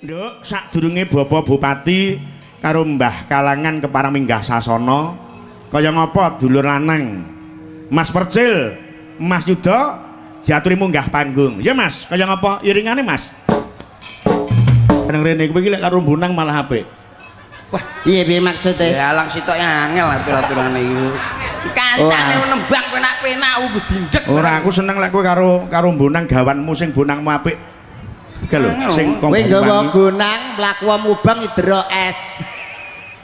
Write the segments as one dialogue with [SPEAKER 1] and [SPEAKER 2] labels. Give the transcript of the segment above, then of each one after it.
[SPEAKER 1] Nduk, sadurunge Bapak Bupati karo Mbah Kalangan kepareng minggah sasana kaya ngapa dulur lanang Mas Percil, Mas Yuda diaturi munggah panggung. Ya Mas, kaya ngapa iringane Mas? Nang rene kowe iki lek karo mbunang malah apik.
[SPEAKER 2] Wah, piye maksudnya?
[SPEAKER 3] Ya alang sitok angel atur-aturane iki. Kancane nembang penak-penak bedindek.
[SPEAKER 1] Ora aku seneng lek kowe karo mbunang gawanmu sing bonangmu apik. Iki lho, sing
[SPEAKER 2] kowe nggawa gunang mlaku mubang idro es.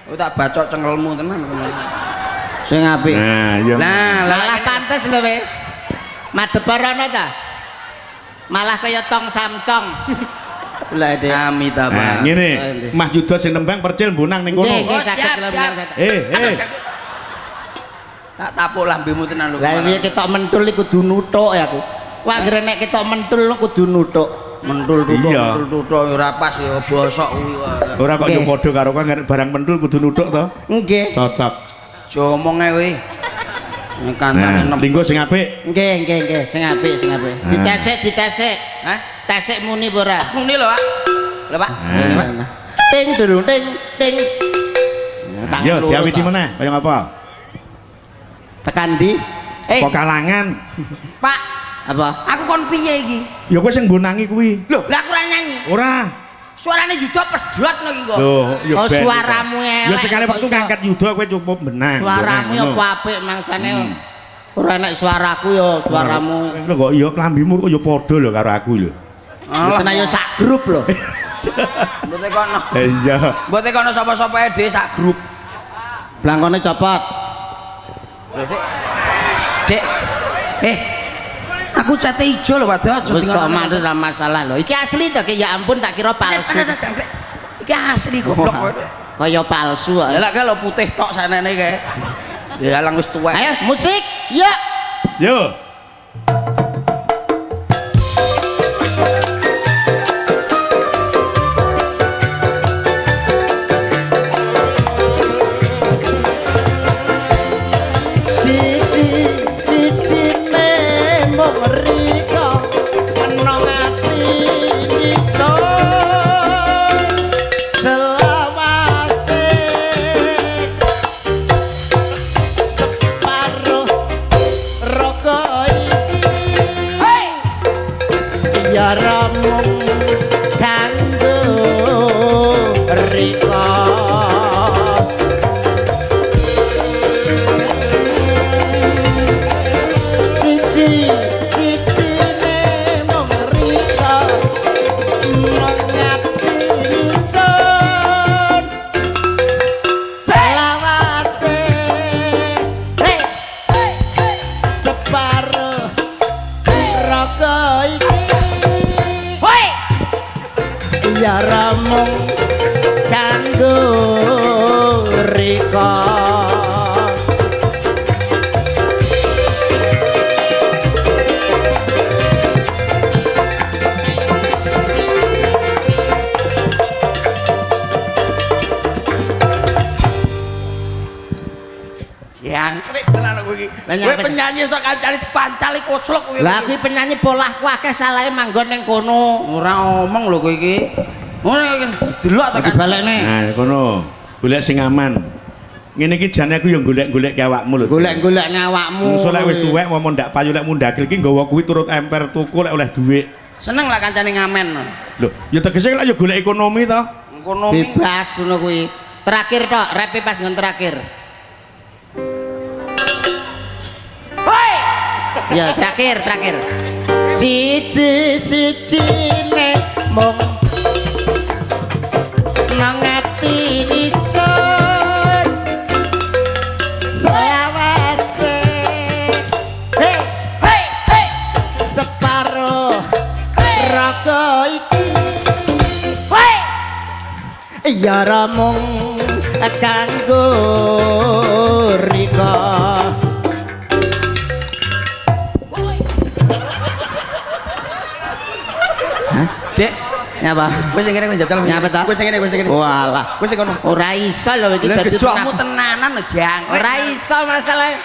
[SPEAKER 3] Oh tak bacok cengelmu tenan.
[SPEAKER 2] Sing apik.
[SPEAKER 1] Nah, iya.
[SPEAKER 2] Malah pantes lho kowe. Madhep rono ta? Malah kaya tong samcong. Lah Dik.
[SPEAKER 3] Amitabha.
[SPEAKER 1] Nah, ngene, Mas Yuda sing nembang Percil mbunang ning kono.
[SPEAKER 2] Nggih, saged lembar.
[SPEAKER 3] Tak tapuk lambemu tenan lho.
[SPEAKER 2] Lah piye ketok mentul iki kudu nuthuk ya aku. Wah anggere nek ketok mentul kudu nuthuk.
[SPEAKER 3] Mentul tuthuk ora pas ya bosok kuwi.
[SPEAKER 1] Ora kok yo padha karo kowe barang mentul kudu nuthuk to?
[SPEAKER 2] Nggih.
[SPEAKER 1] Cocok.
[SPEAKER 3] Jomonge kowe. Kancane
[SPEAKER 1] Nah, linggo sing apik.
[SPEAKER 2] Nggih, sing apik. Ditesik.
[SPEAKER 3] Hah?
[SPEAKER 2] Tesik muni apa ora?
[SPEAKER 3] Muni lho, Pak. Lho, Pak.
[SPEAKER 2] Ting durung ting.
[SPEAKER 1] Yo diawiti meneh kaya ngapa?
[SPEAKER 2] Tekan ndi?
[SPEAKER 1] Kok Kalangan.
[SPEAKER 3] Pak,
[SPEAKER 2] Apa?
[SPEAKER 3] aku kon piye iki?
[SPEAKER 1] Ya kowe sing mbunangi kuwi.
[SPEAKER 3] Lho, lah aku ora nyanyi.
[SPEAKER 1] Ora.
[SPEAKER 3] Suarane Yuda pedhot lho iki kok.
[SPEAKER 1] Loh, ya
[SPEAKER 2] Oh,
[SPEAKER 1] ben.
[SPEAKER 2] suaramu elek.
[SPEAKER 1] Ya sekali waktu ngangkat Yuda kowe cukup benang.
[SPEAKER 2] Suaramu ya apik mangsane. Ora nek suaraku ya suaramu.
[SPEAKER 1] Lho kok iya klambimu kok ya padha lho karo aku lho.
[SPEAKER 2] Tenan ya sak grup lho.
[SPEAKER 3] Mboten kono.
[SPEAKER 1] Iya.
[SPEAKER 3] Mboten kono sapa-sapa dhewe sak grup.
[SPEAKER 2] Blangkone copot.
[SPEAKER 3] Lho, Dik. Dik. Aku cate ijo lho, Pak.
[SPEAKER 2] Wis kok manut ra masalah lho. Iki asli to ya ampun tak kira palsu.
[SPEAKER 3] Iki asli goblok kowe.
[SPEAKER 2] Kaya palsu kok.
[SPEAKER 3] Lah lek putih tok sanene kae. Ya alang wis tuwek.
[SPEAKER 2] Ayo musik. Yuk.
[SPEAKER 1] Yo.
[SPEAKER 3] Kowe penyanyi sok kancane dipancali koclok kowe.
[SPEAKER 2] Lah kuwi penyanyi polahku akeh salahe manggon ning kono.
[SPEAKER 3] Ora omong lho kowe iki. Ngono delok to kan.
[SPEAKER 2] Dibalekne.
[SPEAKER 1] Nah, kono. Golek sing aman. Ngene iki jane aku yo golek-golek awakmu lho.
[SPEAKER 2] Golek-golek awakmu.
[SPEAKER 1] Soale wis tuwek mau ndak payu lek mundakil iki nggawa kuwi turut emper tuku lek oleh dhuwit.
[SPEAKER 3] Seneng lah kancane ngamen.
[SPEAKER 1] Lho, ya tegese lek yo golek ekonomi to.
[SPEAKER 3] Ekonomi.
[SPEAKER 2] Bebas ngono kuwi. Terakhir tok, repe pas ngon terakhir. Ya terakhir siji ne mong nang ati isun selawase hey separo raga iki ya ramung kanggo rika.
[SPEAKER 3] Dek,
[SPEAKER 2] nyapa?
[SPEAKER 3] Kowe sing kene kowe jajal.
[SPEAKER 2] Nyapa ta?
[SPEAKER 3] Kowe sing kene.
[SPEAKER 2] Walah,
[SPEAKER 3] kowe sing kono.
[SPEAKER 2] Ora iso lho iki dadi
[SPEAKER 3] gejokmu tenanan lho, Jang.
[SPEAKER 2] Ora iso masalah.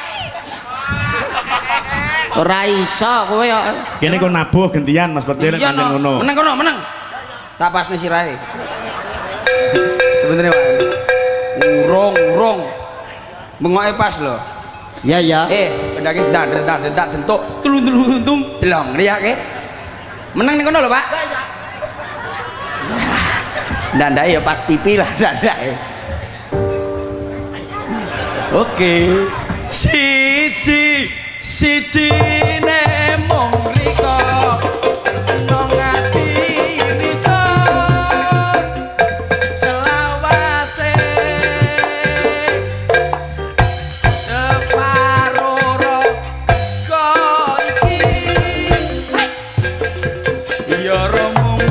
[SPEAKER 2] Ora iso kowe kok.
[SPEAKER 1] Kene kok nabuh gantian Mas Percil kanjeng ngono.
[SPEAKER 3] Meneng kono, meneng. Tak pasne sirahe. Sebenarnya Pak. Urung. Bengoke pas lho.
[SPEAKER 2] Ya ya.
[SPEAKER 3] Pendaki tak dentuk tulung delong riyake. Menang ning kono lho, Pak. Ndandake ya pas pipi lah ndandake. Oke. Siji nemong riko nang ati risa selawase separo roko iki ya romong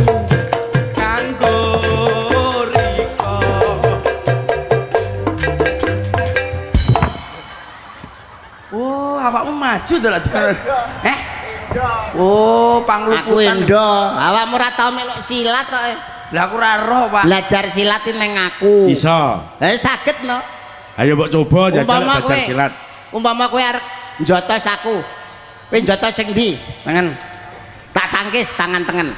[SPEAKER 3] kanggo riko. Oh, awakmu maju to lho. Oh,
[SPEAKER 2] Aku
[SPEAKER 3] pangluputan.
[SPEAKER 2] endo. Awakmu ora tau melok silat kok.
[SPEAKER 3] Lah aku ora roh, Pak.
[SPEAKER 2] Belajar silat iki ning aku.
[SPEAKER 1] Iso.
[SPEAKER 2] Saged no.
[SPEAKER 1] Ayo mbok coba jajal
[SPEAKER 2] Umpama
[SPEAKER 1] belajar
[SPEAKER 2] kowe-
[SPEAKER 1] silat.
[SPEAKER 2] Umpama kowe arep njotos aku. Kowe njotos sing ndi?
[SPEAKER 3] Tangan
[SPEAKER 2] Tak tangkis tangan tengen.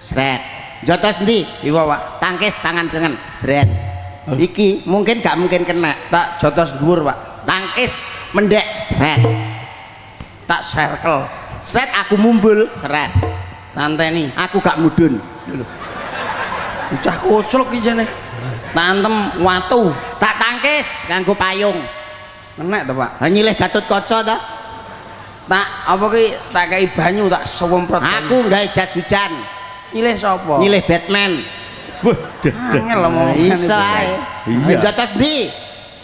[SPEAKER 2] Sret. Njotos ndi?
[SPEAKER 3] iwa, Pak.
[SPEAKER 2] Tangkis tangan tengen. Sret. Iki mungkin gak mungkin kena.
[SPEAKER 3] Tak jotos dhuwur, Pak.
[SPEAKER 2] Tangkis mendek. Sret.
[SPEAKER 3] Tak circle.
[SPEAKER 2] Sret aku mumbul. Sret.
[SPEAKER 3] Tanteni.
[SPEAKER 2] Aku gak mudun.
[SPEAKER 3] Ucah koclok iki jane. Tantem watu.
[SPEAKER 2] Tak tangkis nganggo payung.
[SPEAKER 3] Enek to, Pak.
[SPEAKER 2] Ha nyilih Gatut Kaca to.
[SPEAKER 3] Tak apa ki tak kei banyu tak sewemprot.
[SPEAKER 2] Aku gawe jas hujan.
[SPEAKER 3] Nyilih sapa?
[SPEAKER 2] Nyilih Batman.
[SPEAKER 1] Wah,
[SPEAKER 3] Angel omongan
[SPEAKER 2] Iso
[SPEAKER 3] itu.
[SPEAKER 2] ae.
[SPEAKER 1] Iya.
[SPEAKER 2] Jotos ndi?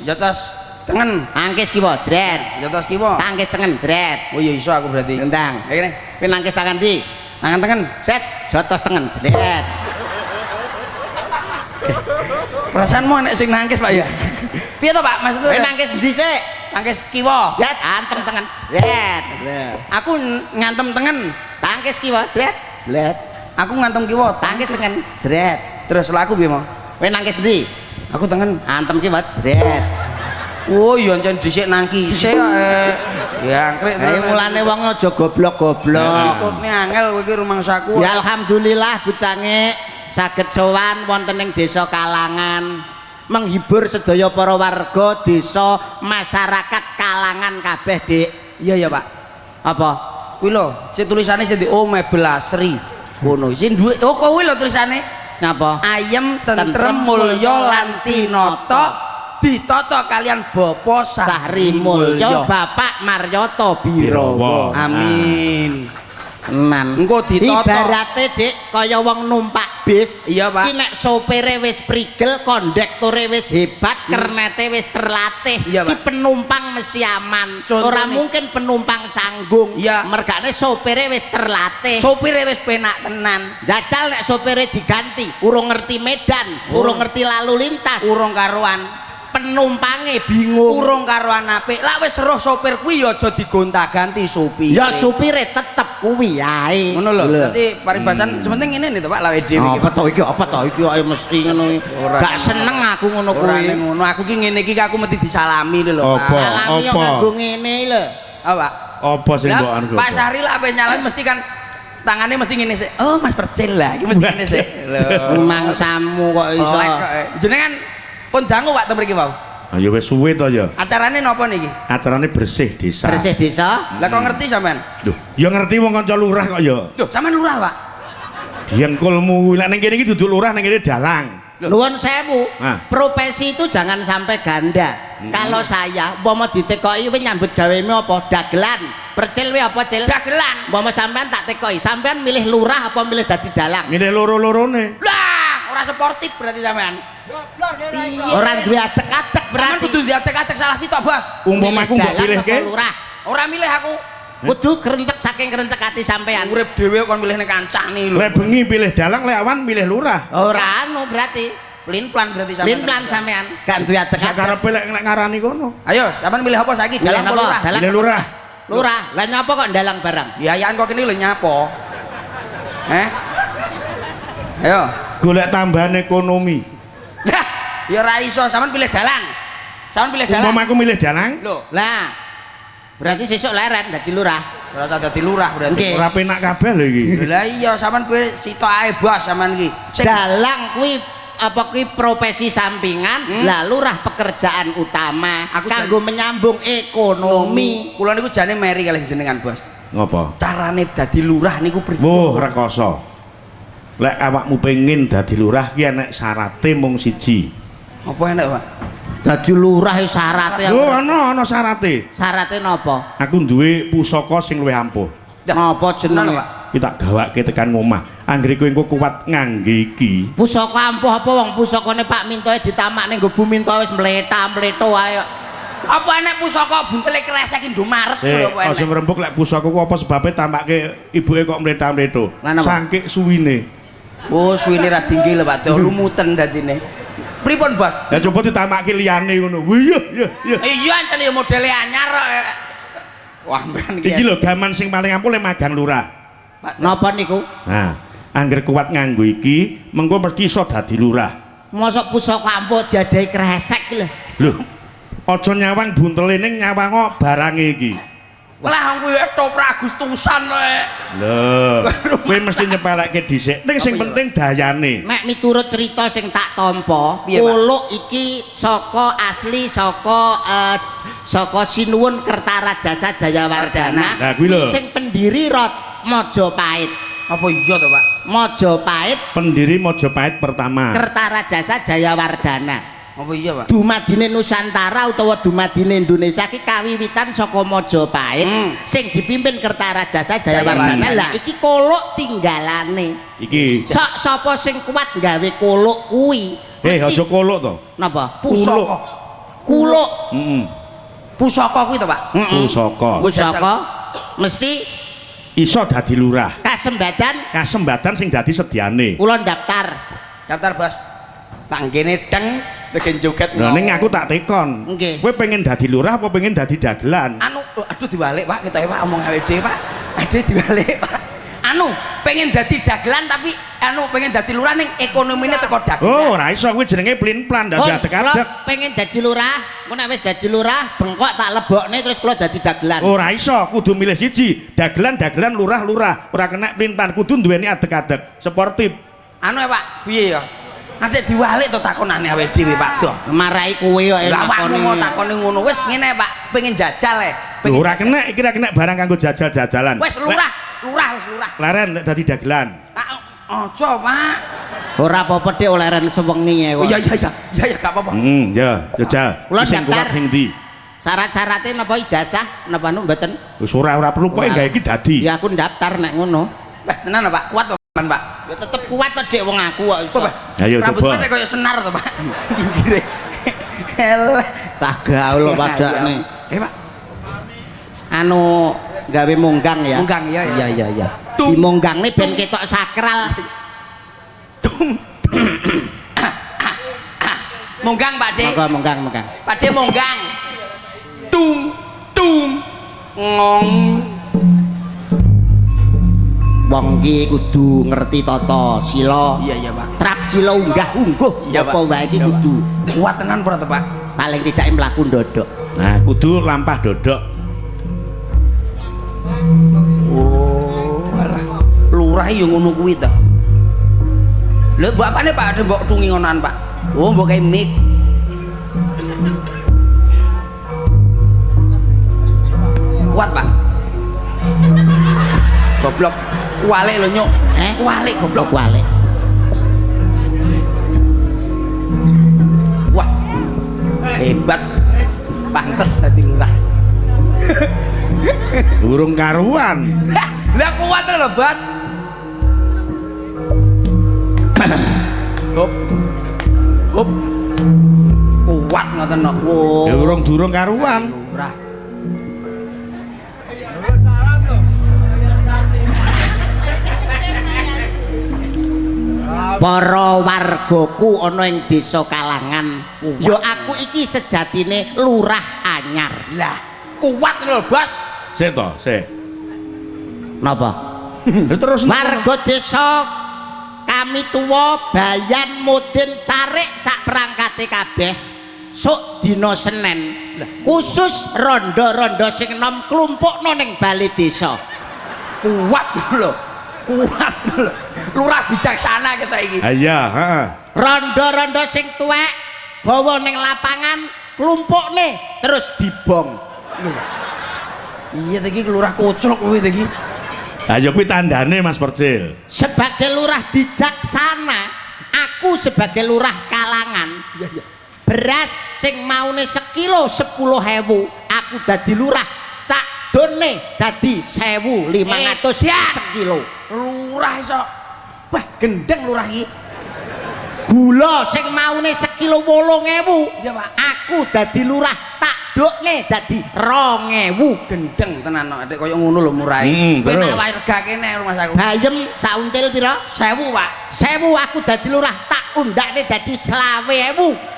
[SPEAKER 3] Jotos tengen.
[SPEAKER 2] Angkis kiwa jret.
[SPEAKER 3] Jotos kiwa.
[SPEAKER 2] Tangkis tengen jret.
[SPEAKER 3] Oh iya iso aku berarti.
[SPEAKER 2] Gendang.
[SPEAKER 3] Ya kene.
[SPEAKER 2] Kowe nangkis tangan ndi?
[SPEAKER 3] Tangan tengen.
[SPEAKER 2] Set, jotos tengen jret.
[SPEAKER 3] Perasaanmu enek sing nangkis, Pak ya? Piye to, Pak? Maksudku
[SPEAKER 2] Kowe nangkis ndi sik?
[SPEAKER 3] nangkis kiwa.
[SPEAKER 2] Jret, antem tengen jret.
[SPEAKER 3] Aku ngantem tengen.
[SPEAKER 2] Tangkis kiwa jret. Jret.
[SPEAKER 3] Aku ngantem kiwa.
[SPEAKER 2] Tangkis tengen jret.
[SPEAKER 3] Terus lah aku piye mau?
[SPEAKER 2] Kowe nangkis ndi?
[SPEAKER 3] Aku tengen.
[SPEAKER 2] Antem kiwa jret.
[SPEAKER 3] Oh iya jan dhisik nangkise kok. Ya angkrek
[SPEAKER 2] Ayo mulane wong aja goblok-goblok.
[SPEAKER 3] Tutne angel kowe iki rumangsaku.
[SPEAKER 2] Ya alhamdulillah Bucange saged sowan wonten ing desa Kalangan menghibur sedaya para warga desa masyarakat Kalangan kabeh, Dik.
[SPEAKER 3] Iya ya, Pak.
[SPEAKER 2] Apa?
[SPEAKER 3] Kuwi lho, sing tulisane sing di oh mebel asri. Ngono. Sing duwe oh kuwi lho tulisane.
[SPEAKER 2] Napa?
[SPEAKER 3] Ayem tentrem mulya lan tinata ditata kalian Bapa
[SPEAKER 2] Sahri Mulya Bapak Maryoto Birawa.
[SPEAKER 3] Amin.
[SPEAKER 2] Tenan.
[SPEAKER 3] Engko ditata.
[SPEAKER 2] Ibarate, Dik, kaya wong numpak bis.
[SPEAKER 3] Iya, Pak.
[SPEAKER 2] Ki nek sopire wis prigel, kondektore wis hebat, kernete wis terlatih.
[SPEAKER 3] Iya,
[SPEAKER 2] Ki
[SPEAKER 3] Pak.
[SPEAKER 2] penumpang mesti aman.
[SPEAKER 3] Contohnya.
[SPEAKER 2] Ora mungkin penumpang canggung.
[SPEAKER 3] Iya.
[SPEAKER 2] Mergane sopire wis terlatih.
[SPEAKER 3] Sopire wis penak tenan.
[SPEAKER 2] Jajal nek sopire diganti, urung ngerti medan, urung ngerti lalu lintas,
[SPEAKER 3] Urung karuan.
[SPEAKER 2] penumpange bingung.
[SPEAKER 3] Urung karuan apik. Lak wis roh sopir kuwi ya aja digonta-ganti sopir.
[SPEAKER 2] Ya supire tetep kuwi ae.
[SPEAKER 3] Ngono lho. Dadi paribasan sementing ngene to, Pak, lawe dhewe iki.
[SPEAKER 2] Apa to iki? Apa to iki? Ayo mesti ngono.
[SPEAKER 3] Ora.
[SPEAKER 2] Gak seneng aku ngono
[SPEAKER 3] Ora
[SPEAKER 2] kuwi.
[SPEAKER 3] ning ngono. Aku ki ngene iki aku mesti disalami lho, Pak.
[SPEAKER 1] Apa?
[SPEAKER 2] Salami yo
[SPEAKER 1] Apa?
[SPEAKER 2] nganggo ngene lho.
[SPEAKER 3] Apa, Pak?
[SPEAKER 1] Apa sing mbok anu?
[SPEAKER 3] Pak Sahri lah apa nyalan mesti kan tangannya mesti ngene sik. Oh, Mas Percil lah, iki mesti ngene sik. Lho.
[SPEAKER 2] Mangsamu kok iso.
[SPEAKER 3] Oleh kok. Jenengan pun dangu Pak to mriki, Pak.
[SPEAKER 1] Ya wis suwe to ya.
[SPEAKER 3] Acarane napa niki?
[SPEAKER 1] Acarane bersih desa.
[SPEAKER 2] Bersih desa.
[SPEAKER 3] Lah kok ngerti sampean?
[SPEAKER 1] Loh, ya ngerti wong kanca lurah kok ya.
[SPEAKER 3] Loh, sampean lurah, Pak.
[SPEAKER 1] Diengkulmu lek ning kene iki duduk lurah ning kene dalang.
[SPEAKER 2] Nuwun sewu.
[SPEAKER 1] Ah.
[SPEAKER 2] Profesi itu jangan sampai ganda. Kalau saya umpama ditekoki kowe nyambut gawemu apa? Dagelan. Percil kowe apa, Cil?
[SPEAKER 3] Dagelan.
[SPEAKER 2] Umpama sampean tak tekoki, sampean milih lurah apa milih dadi dalang?
[SPEAKER 1] Milih loro-lorone.
[SPEAKER 3] Lah, ora sportif berarti sampean.
[SPEAKER 2] Orang duwe atek-atek
[SPEAKER 3] Sampean
[SPEAKER 2] berarti.
[SPEAKER 3] kudu diatek-atek salah sitok, Bos.
[SPEAKER 1] Umpama aku mbok
[SPEAKER 2] dalang
[SPEAKER 1] pilih
[SPEAKER 2] apa
[SPEAKER 1] ke.
[SPEAKER 2] lurah.
[SPEAKER 3] Ora milih aku.
[SPEAKER 2] Kudu kerentek saking kerentek hati sampean.
[SPEAKER 3] Urip dhewe kon milih ning kancane lho.
[SPEAKER 1] Lek bengi pilih dalang, lek awan pilih lurah.
[SPEAKER 2] Ora anu berarti.
[SPEAKER 3] Plin-plan berarti sampean.
[SPEAKER 2] Lin-plan sampean. Gak duwe atek-atek.
[SPEAKER 1] Sakarepe lek ngarani kono.
[SPEAKER 3] Ayo, sampean milih apa saiki?
[SPEAKER 2] Milih
[SPEAKER 3] Dalang apa
[SPEAKER 2] apa?
[SPEAKER 3] lurah?
[SPEAKER 2] Dalang
[SPEAKER 1] Pilih
[SPEAKER 2] apa
[SPEAKER 1] lurah.
[SPEAKER 2] Lurah. Lah nyapa kok dalang barang?
[SPEAKER 3] Biayaan kok kene lho nyapo. Ayo.
[SPEAKER 1] Golek tambahan ekonomi.
[SPEAKER 3] Lah, ya ora iso, sampean pilih dalang. Sampean pilih dalang.
[SPEAKER 1] Umpama aku milih dalang,
[SPEAKER 3] Lho,
[SPEAKER 2] Lah. Berarti sesuk leren dadi lurah.
[SPEAKER 3] ora usah dadi lurah berarti.
[SPEAKER 2] Nggih.
[SPEAKER 1] ora penak kabeh lho iki.
[SPEAKER 3] Lah iya, sampean kowe sitok ae bos sampean iki. Sing
[SPEAKER 2] Dalang kuwi apa kuwi profesi sampingan, lah lurah pekerjaan utama
[SPEAKER 3] Aku
[SPEAKER 2] kanggo menyambung ekonomi.
[SPEAKER 3] Kula niku jane meri kalih jenengan, Bos.
[SPEAKER 1] Ngopo?
[SPEAKER 3] Carane dadi lurah niku pripun?
[SPEAKER 1] Woh, rekoso. Lek awakmu pengen dadi lurah ki enek syarate mung siji.
[SPEAKER 3] Apa enak, Pak?
[SPEAKER 2] Dadi lurah ya syarate.
[SPEAKER 1] Oh, ana syarate.
[SPEAKER 2] Syarate napa?
[SPEAKER 1] Aku duwe pusaka sing luwih ampuh.
[SPEAKER 2] Napa jenenge,
[SPEAKER 3] Pak?
[SPEAKER 1] Ki tak gawake tekan omah. Anggere kowe engko kuat ngangge iki.
[SPEAKER 2] Pusaka ampuh apa wong pusakane Pak Mintoe ditamak ning nggo Bu Mintoe wis mleta-mleto wae.
[SPEAKER 3] Apa enek pusaka buntele kresek Indomaret lho apa
[SPEAKER 1] Aja
[SPEAKER 3] enek?
[SPEAKER 1] ngrembug lek pusaka ku apa sebabe tampake ibuke kok mleta-mleto.
[SPEAKER 2] Lah napa?
[SPEAKER 1] Sangkik suwine.
[SPEAKER 3] Oh, suwine ra tinggi lho Pak. Lumuten dadine. Pripun, Bos?
[SPEAKER 1] Lah coba ditamake liyane ngono. Wih, iya.
[SPEAKER 3] Iya ancen ya modele anyar kok. Wah, men
[SPEAKER 1] Iki lho gaman sing paling ampuh lek magang lurah.
[SPEAKER 2] Napa niku?
[SPEAKER 1] Nah, angger kuat nganggo iki, mengko mesti iso dadi lurah.
[SPEAKER 2] Mosok pusaka ampuh diadahi kresek lho.
[SPEAKER 1] Lho, aja nyawang buntele ning nyawang barange iki.
[SPEAKER 3] Lah kuwi toprak Agustusan rek.
[SPEAKER 1] Lho, kowe mesti nyepelekke dhisik. Ning sing penting dayane.
[SPEAKER 2] Nek miturut cerita sing tak tampa,
[SPEAKER 3] Piye, Pak?
[SPEAKER 2] kuluk iki saka asli saka Sinuwun Kertarajasa Jayawardana.
[SPEAKER 1] Lah kuwi lho.
[SPEAKER 2] Sing pendiri Majapahit.
[SPEAKER 3] Apa iya to, Pak?
[SPEAKER 2] Majapahit
[SPEAKER 1] Pendiri Majapahit pertama.
[SPEAKER 2] Kertarajasa Jayawardana.
[SPEAKER 3] Apa iya, Pak?
[SPEAKER 2] Dumadine Nusantara utawa dumadine Indonesia ki kawiwitan saka Majapahit sing dipimpin Kertarajasa Jayawardana. Lah iki kuluk tinggalane.
[SPEAKER 1] Iki.
[SPEAKER 2] Sapa sing kuat gawe kuluk kuwi?
[SPEAKER 1] Aja kolok to.
[SPEAKER 2] Napa?
[SPEAKER 3] Pusaka.
[SPEAKER 2] Kuluk.
[SPEAKER 1] Heeh.
[SPEAKER 3] Pusaka kuwi to, Pak?
[SPEAKER 1] Pusaka.
[SPEAKER 2] Pusaka mesti
[SPEAKER 1] Iso dadi lurah.
[SPEAKER 2] kasembadan
[SPEAKER 1] Kasembatan sing dadi sediane.
[SPEAKER 2] kula daftar.
[SPEAKER 3] Daftar, Bos. Tak ngene deng tegen joget.
[SPEAKER 1] Lah ning aku tak tekon.
[SPEAKER 2] Nggih.
[SPEAKER 1] Kowe pengen dadi lurah apa pengen dadi dagelan?
[SPEAKER 3] Anu, aduh diwalik, Pak. Kita Pak omong awake dhewe, Pak. Ade diwalik, Pak. Anu, pengen dadi dagelan tapi anu pengen dadi lurah ning ekonomine teko dagelan.
[SPEAKER 1] Oh, ora iso kuwi jenenge plin-plan dadi
[SPEAKER 2] Pun,
[SPEAKER 1] adek-adek.
[SPEAKER 2] kula pengen dadi lurah, mun nek wis dadi lurah, bengkok tak lebokne terus kula dadi dagelan.
[SPEAKER 1] Ora iso, kudu milih siji. Dagelan, lurah. Ora kena plin-plan, kudu duweni adek-adek, sportif.
[SPEAKER 3] Anu ya, Pak. Piye ya? Adek diwalik to takonane awake dhewe, Pak. Doh.
[SPEAKER 2] Marai kowe kok
[SPEAKER 3] Lah awakmu mau takoni ngono. Wis ngene, Pak. Pengen jajal
[SPEAKER 1] Lho, ora kena, iki ora kena barang kanggo jajal-jajalan.
[SPEAKER 3] Wis lurah wis lurah.
[SPEAKER 1] Laren nek dadi dagelan.
[SPEAKER 3] Aja, Pak.
[SPEAKER 2] Ora apa-apa Dik olehran sewengi ya
[SPEAKER 3] Oh
[SPEAKER 2] kok.
[SPEAKER 3] iya gak apa-apa.
[SPEAKER 1] Ya, jajal.
[SPEAKER 2] Kula
[SPEAKER 1] Sing
[SPEAKER 2] daftar.
[SPEAKER 1] kuat sing ndi?
[SPEAKER 2] Syarat-syaratnya napa ijazah napa nu mboten?
[SPEAKER 1] Wis ora perlu pokoke gawe iki dadi.
[SPEAKER 2] Ya aku daftar nek ngono.
[SPEAKER 3] Tenan Pak, kuat to, Pak.
[SPEAKER 2] Ya tetep kuat to Dik wong aku kok iso.
[SPEAKER 1] Ayo
[SPEAKER 3] Rambut
[SPEAKER 1] coba.
[SPEAKER 3] Pak koyo senar to, Pak. Pinggire. Elah.
[SPEAKER 2] Cah gaul padakne.
[SPEAKER 3] Pak.
[SPEAKER 2] Anu gawe munggang ya.
[SPEAKER 3] Munggang, iya.
[SPEAKER 2] Iya.
[SPEAKER 3] Tung.
[SPEAKER 2] Di munggangne ben ketok sakral.
[SPEAKER 3] Monggang, Pak De.
[SPEAKER 2] Monggang.
[SPEAKER 3] Pak De monggang. Tung ngong.
[SPEAKER 2] Wong iki kudu ngerti tata sila.
[SPEAKER 3] Iya, Pak.
[SPEAKER 2] Trap sila unggah-ungguh
[SPEAKER 3] Iya,
[SPEAKER 2] apa
[SPEAKER 3] Pak.
[SPEAKER 2] wae iki
[SPEAKER 3] Iya, Pak.
[SPEAKER 2] kudu.
[SPEAKER 3] Kuat tenan ora to, Pak?
[SPEAKER 2] Paling tidak mlaku ndodok.
[SPEAKER 1] Nah, kudu lampah dodok.
[SPEAKER 3] Oh, alah. Lurah yo ngono kuwi to. Lha bapakne Pak ada mbok tungi ngonan, Pak. Oh, mbok kae mik. Kuat, Pak. Goblok. Walik lho, Nyuk. Walik goblok.
[SPEAKER 2] Walik.
[SPEAKER 3] Wah. Hebat. Pantes dadi lurah.
[SPEAKER 1] Burung karuan.
[SPEAKER 3] Lah kuat lho, Bos. Hop. Kuat ngoten kok. Wow.
[SPEAKER 1] Ya urung durung karuan.
[SPEAKER 3] Lurah.
[SPEAKER 2] Para wargaku ana ing desa Kalangan. Ya aku iki sejatine lurah anyar.
[SPEAKER 3] Lah, kuat lho, Bos.
[SPEAKER 1] Sik to, sik.
[SPEAKER 2] Napa?
[SPEAKER 1] Terus
[SPEAKER 2] Warga desa kami tuwa Bayan Mudin Carik sak perangkate kabeh sok dina Senin khusus rondo-rondo sing enom klumpukno ning bali desa.
[SPEAKER 3] Kuat lho. kuat lho. Lurah bijaksana kita iki.
[SPEAKER 1] Ha iya, heeh.
[SPEAKER 2] Rondo-rondo sing tuwek bawa ning lapangan klumpukne terus dibong.
[SPEAKER 3] Iya tadi lurah kocok kowe tadi.
[SPEAKER 1] Ha ya kuwi tandane Mas Percil.
[SPEAKER 2] Sebagai lurah bijaksana, aku sebagai lurah kalangan.
[SPEAKER 3] Iya iya.
[SPEAKER 2] Beras sing maune sekilo 10.000, aku dadi lurah tak done dadi 1.500 sekilo.
[SPEAKER 3] Lurah iso. Wah, gendeng lurah iki.
[SPEAKER 2] Gula sing maune sekilo 8.000,
[SPEAKER 3] Iya, Pak.
[SPEAKER 2] aku dadi lurah tak dokne dadi 2.000.
[SPEAKER 3] Gendeng tenan kok adek koyo ngono lho murahe. Kowe
[SPEAKER 1] terus.
[SPEAKER 3] nak wae rega kene rumah aku.
[SPEAKER 2] Bayem sauntil pira?
[SPEAKER 3] 1000, Pak.
[SPEAKER 2] 1.000 aku dadi lurah tak undakne dadi 20.000.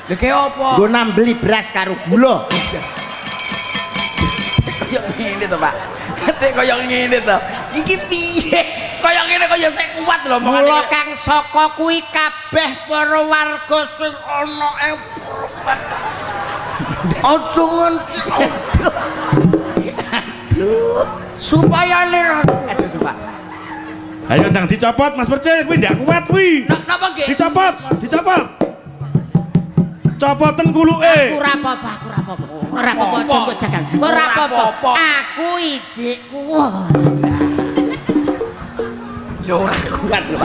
[SPEAKER 3] Lha ke opo?
[SPEAKER 2] Nggo nambeli beras karo gula.
[SPEAKER 3] Koyo ngene to, Pak. Adek koyo ngene to. Iki piye? Koyo ngene koyo sik kuat lho omongane.
[SPEAKER 2] Mula kang saka kuwi kabeh para warga sing ana ing aja nganti
[SPEAKER 3] Supaya nih aduh Pak.
[SPEAKER 1] Ayo ndang dicopot Mas Percil, kuwi ndak kuat kuwi.
[SPEAKER 3] Napa nggih?
[SPEAKER 1] Dicopot, dicopot. Copoten kuluke.
[SPEAKER 2] Ora apa-apa, ora apa-apa. Ora apa-apa, aja mbok jagan. Ora apa-apa. Aku ijik kuat.
[SPEAKER 3] Lho ora kuat lho.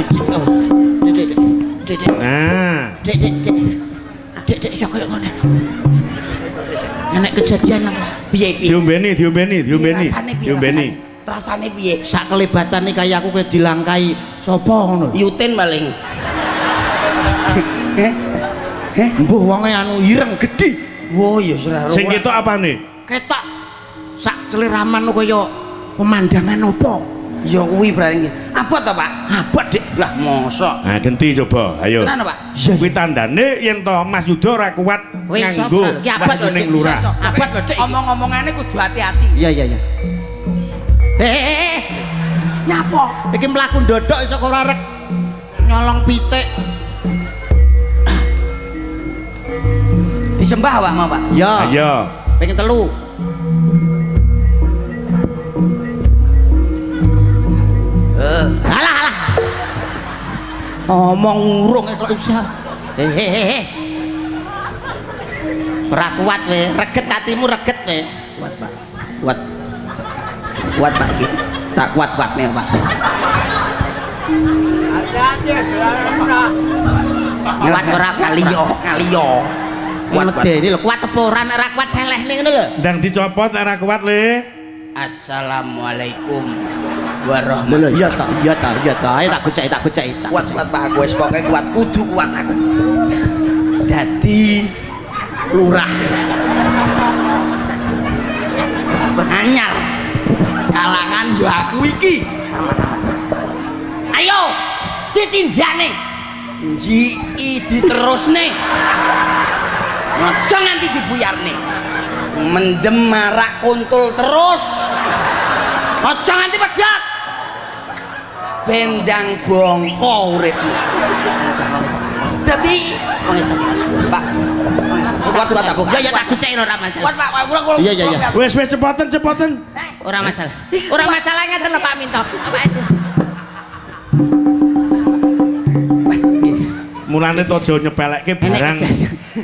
[SPEAKER 2] Dek.
[SPEAKER 1] Nah,
[SPEAKER 2] Dek iso koyo ngene. Nek kejadian apa?
[SPEAKER 3] Piye piye?
[SPEAKER 1] diombeni.
[SPEAKER 3] Rasane piye?
[SPEAKER 2] Sak kelebatan iki kaya aku kayak dilangkai sapa ngono.
[SPEAKER 3] Yutin paling.
[SPEAKER 2] Mbuh wonge anu ireng gedhi.
[SPEAKER 3] Wo ya sira.
[SPEAKER 1] sing ketok apane?
[SPEAKER 2] Ketok sak celiraman kaya pemandangan apa?
[SPEAKER 3] Ya kuwi berarti. Abot to, Pak?
[SPEAKER 2] Abot, Dik.
[SPEAKER 3] Lah mosok.
[SPEAKER 1] Nah, genti coba. Ayo.
[SPEAKER 3] Tenan Pak?
[SPEAKER 1] Kuwi tandane yen to Mas Yuda ora kuat
[SPEAKER 2] Kowe iso
[SPEAKER 1] nganggo
[SPEAKER 2] ki abot lho,
[SPEAKER 1] ning
[SPEAKER 2] Dik.
[SPEAKER 1] lurah.
[SPEAKER 2] Abot lho, Dik.
[SPEAKER 3] Omong-omongane kudu hati-hati.
[SPEAKER 2] Iya.
[SPEAKER 3] Nyapa?
[SPEAKER 2] Iki mlaku ndodok iso ora rek nyolong pitik.
[SPEAKER 3] Disembah Pak, mau Pak?
[SPEAKER 2] Ya.
[SPEAKER 1] Ayo.
[SPEAKER 2] Pengen telu. Alah. Omong urung kok usah. Ora kuat we, reget hatimu reget we.
[SPEAKER 3] Kuat Pak. Kuat Pak iki. Tak kuat-kuatne Pak. Hati-hati
[SPEAKER 2] Kuat ora
[SPEAKER 3] ngaliyo.
[SPEAKER 2] Medeni lho, kuat apa ora nek ora kuat selehne ngono lho.
[SPEAKER 1] Ndang dicopot nek ora kuat le.
[SPEAKER 3] Assalamualaikum warahmatullahi
[SPEAKER 2] Iya ta. Ayo tak goceki.
[SPEAKER 3] kuat Pak aku wis pokoke kuat kudu kuat aku. Dadi lurah. Anyar. Kalangan yo aku iki. Ayo ditindakne. Njiki diterusne. Aja nganti dibuyarne. Mendem marak kuntul terus. Aja nganti pedat. Bendang bongko uripmu. Dadi Pak. Kuat aku.
[SPEAKER 2] Ya tak goceki ora masalah.
[SPEAKER 3] Kuat Pak, kurang.
[SPEAKER 2] Iya.
[SPEAKER 1] Wis cepoten.
[SPEAKER 2] Ora masalah. Ora masalah ngeten lho Pak Minto.
[SPEAKER 1] Mulane to aja nyepelekke barang.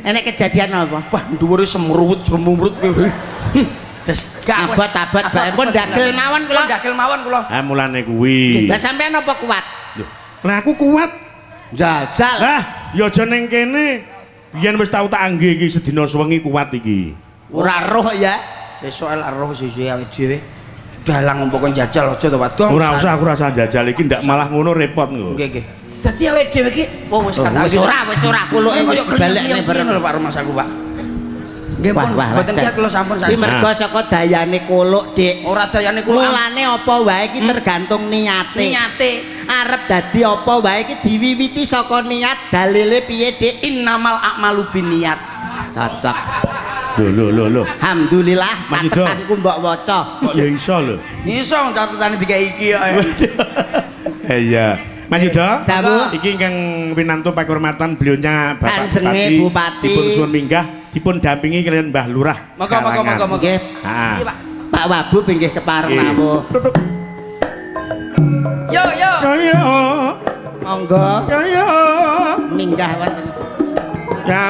[SPEAKER 2] Enek kejadian apa?
[SPEAKER 3] Wah, dhuwure semrut kowe.
[SPEAKER 2] Abot bae pun dagel mawon kula.
[SPEAKER 3] Dagel mawon kula.
[SPEAKER 1] Ah mulane kuwi.
[SPEAKER 2] Lah sampean apa kuat?
[SPEAKER 1] Lah aku kuat.
[SPEAKER 2] Jajal.
[SPEAKER 1] Lah, ya aja ning kene. Biyen wis tau tak anggih iki sedina sewengi kuat iki.
[SPEAKER 2] Ora roh ya.
[SPEAKER 3] Sesuk el roh sisi awake dhewe. Dalang umpama jajal aja to, Pak.
[SPEAKER 1] Ora usah aku rasa jajal iki ndak malah ngono repot ngono.
[SPEAKER 3] Nggih. Dadi awake dhewe iki wis
[SPEAKER 2] Wis ora kuluke wis dibalekne bareng
[SPEAKER 3] lho Pak rumah saku, Pak. Nggih pun mboten kiat kula sampun
[SPEAKER 2] Iki mergo saka dayane kuluk, Dik.
[SPEAKER 3] Ora dayane kula.
[SPEAKER 2] Mulane apa wae iki tergantung niate.
[SPEAKER 3] Niate
[SPEAKER 2] Arep dadi apa wae iki diwiwiti saka niat. Dalile piye, Dik?
[SPEAKER 3] innamal a'malu binniyat.
[SPEAKER 2] Cocok.
[SPEAKER 1] Lho.
[SPEAKER 2] Alhamdulillah
[SPEAKER 1] Mas Yudo.
[SPEAKER 2] catetanku mbok waca.
[SPEAKER 1] Kok ya iso lho.
[SPEAKER 3] Iso catetane digawe iki kok.
[SPEAKER 1] Iya. Mas Yuda,
[SPEAKER 2] Dawuh.
[SPEAKER 1] iki ingkang winantu pakurmatan beliaunya Bapak
[SPEAKER 2] Kanjenge Bupati.
[SPEAKER 1] dipun suwun minggah, dipun dampingi kalian Mbah Lurah.
[SPEAKER 3] Moga.
[SPEAKER 2] Nggih.
[SPEAKER 1] Ah.
[SPEAKER 3] Iya, Pak.
[SPEAKER 2] Pak Wabub inggih kepareng
[SPEAKER 1] Nggih.
[SPEAKER 2] rawuh.
[SPEAKER 1] ya
[SPEAKER 2] monggo
[SPEAKER 1] ya
[SPEAKER 2] minggah wonten
[SPEAKER 1] ya